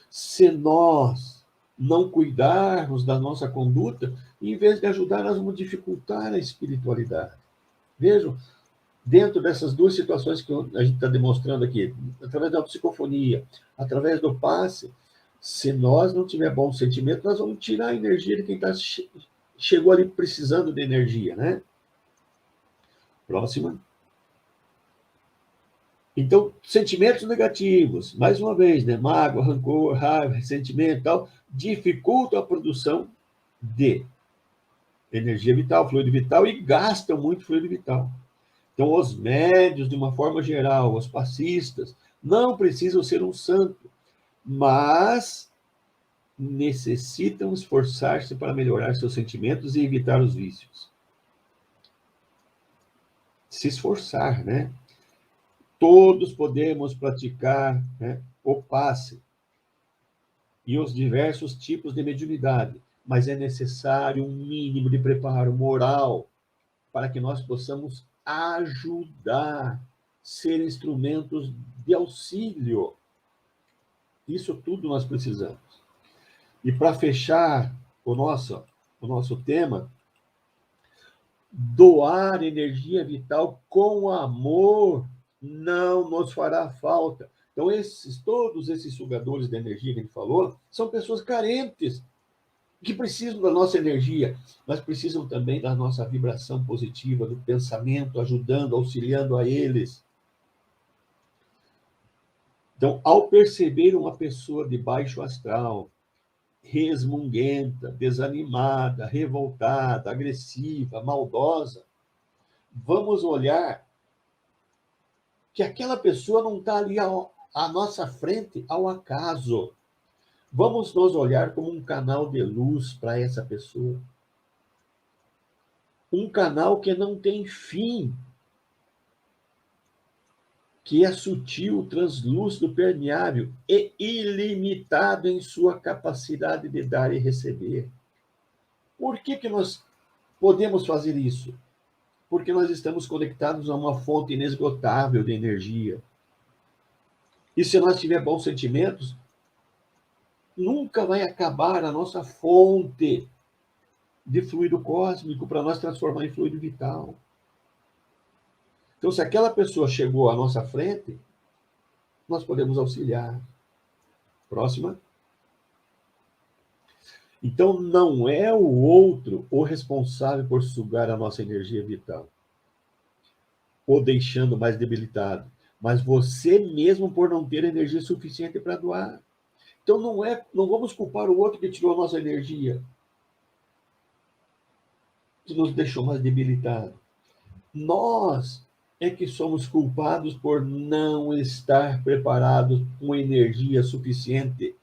Speaker 1: Se nós não cuidarmos da nossa conduta, em vez de ajudar, nós vamos dificultar a espiritualidade. Vejam, dentro dessas duas situações que a gente está demonstrando aqui, através da psicofonia, através do passe, se nós não tiver bom sentimento, nós vamos tirar a energia de quem chegou ali precisando de energia, né? Próxima. Então, sentimentos negativos, mais uma vez, né? Mágoa, rancor, raiva, ressentimento e tal, dificultam a produção de energia vital, fluido vital, e gastam muito fluido vital. Então, os médios, de uma forma geral, os passistas, não precisam ser um santo, mas necessitam esforçar-se para melhorar seus sentimentos e evitar os vícios. Se esforçar, né? Todos podemos praticar, né, o passe e os diversos tipos de mediunidade, mas é necessário um mínimo de preparo moral para que nós possamos ajudar, ser instrumentos de auxílio. Isso tudo nós precisamos. E para fechar o nosso tema, doar energia vital com amor não nos fará falta. Então, todos esses sugadores de energia que ele falou, são pessoas carentes, que precisam da nossa energia, mas precisam também da nossa vibração positiva, do pensamento, ajudando, auxiliando a eles. Então, ao perceber uma pessoa de baixo astral, resmunguenta, desanimada, revoltada, agressiva, maldosa, vamos olhar que aquela pessoa não está ali à nossa frente ao acaso. Vamos nos olhar como um canal de luz para essa pessoa. Um canal que não tem fim, que é sutil, translúcido, permeável e ilimitado em sua capacidade de dar e receber. Por que nós podemos fazer isso? Porque nós estamos conectados a uma fonte inesgotável de energia. E se nós tivermos bons sentimentos, nunca vai acabar a nossa fonte de fluido cósmico para nós transformar em fluido vital. Então, se aquela pessoa chegou à nossa frente, nós podemos auxiliar. Próxima. Então, não é o outro o responsável por sugar a nossa energia vital, ou deixando mais debilitado, mas você mesmo por não ter energia suficiente para doar. Então, não vamos culpar o outro que tirou a nossa energia, que nos deixou mais debilitado. Nós é que somos culpados por não estar preparados com energia suficiente.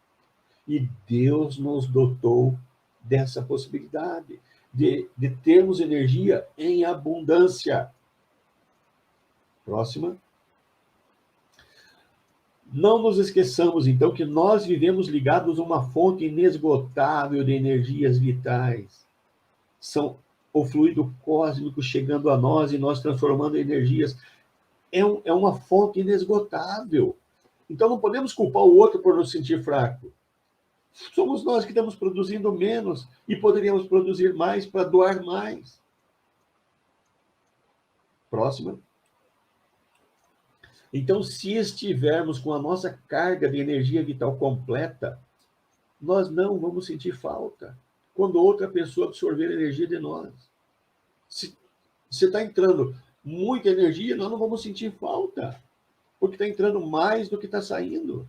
Speaker 1: E Deus nos dotou dessa possibilidade de termos energia em abundância. Próxima. Não nos esqueçamos, então, que nós vivemos ligados a uma fonte inesgotável de energias vitais. São o fluido cósmico chegando a nós e nós transformando em energias. É uma fonte inesgotável. Então, não podemos culpar o outro por nos sentir fraco. Somos nós que estamos produzindo menos e poderíamos produzir mais para doar mais. Próxima. Então, se estivermos com a nossa carga de energia vital completa, nós não vamos sentir falta quando outra pessoa absorver energia de nós. Se está entrando muita energia, nós não vamos sentir falta, porque está entrando mais do que está saindo.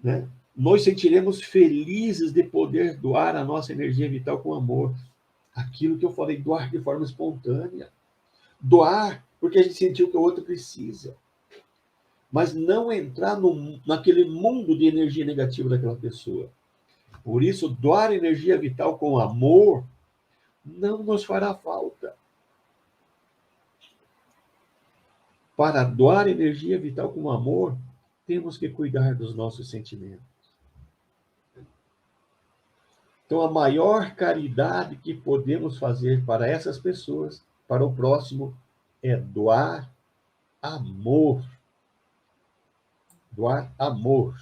Speaker 1: Né? Nós sentiremos felizes de poder doar a nossa energia vital com amor. Aquilo que eu falei, doar de forma espontânea. Doar porque a gente sentiu que o outro precisa. Mas não entrar naquele mundo de energia negativa daquela pessoa. Por isso, doar energia vital com amor não nos fará falta. Para doar energia vital com amor, temos que cuidar dos nossos sentimentos. Então, a maior caridade que podemos fazer para essas pessoas, para o próximo, é doar amor. Doar amor.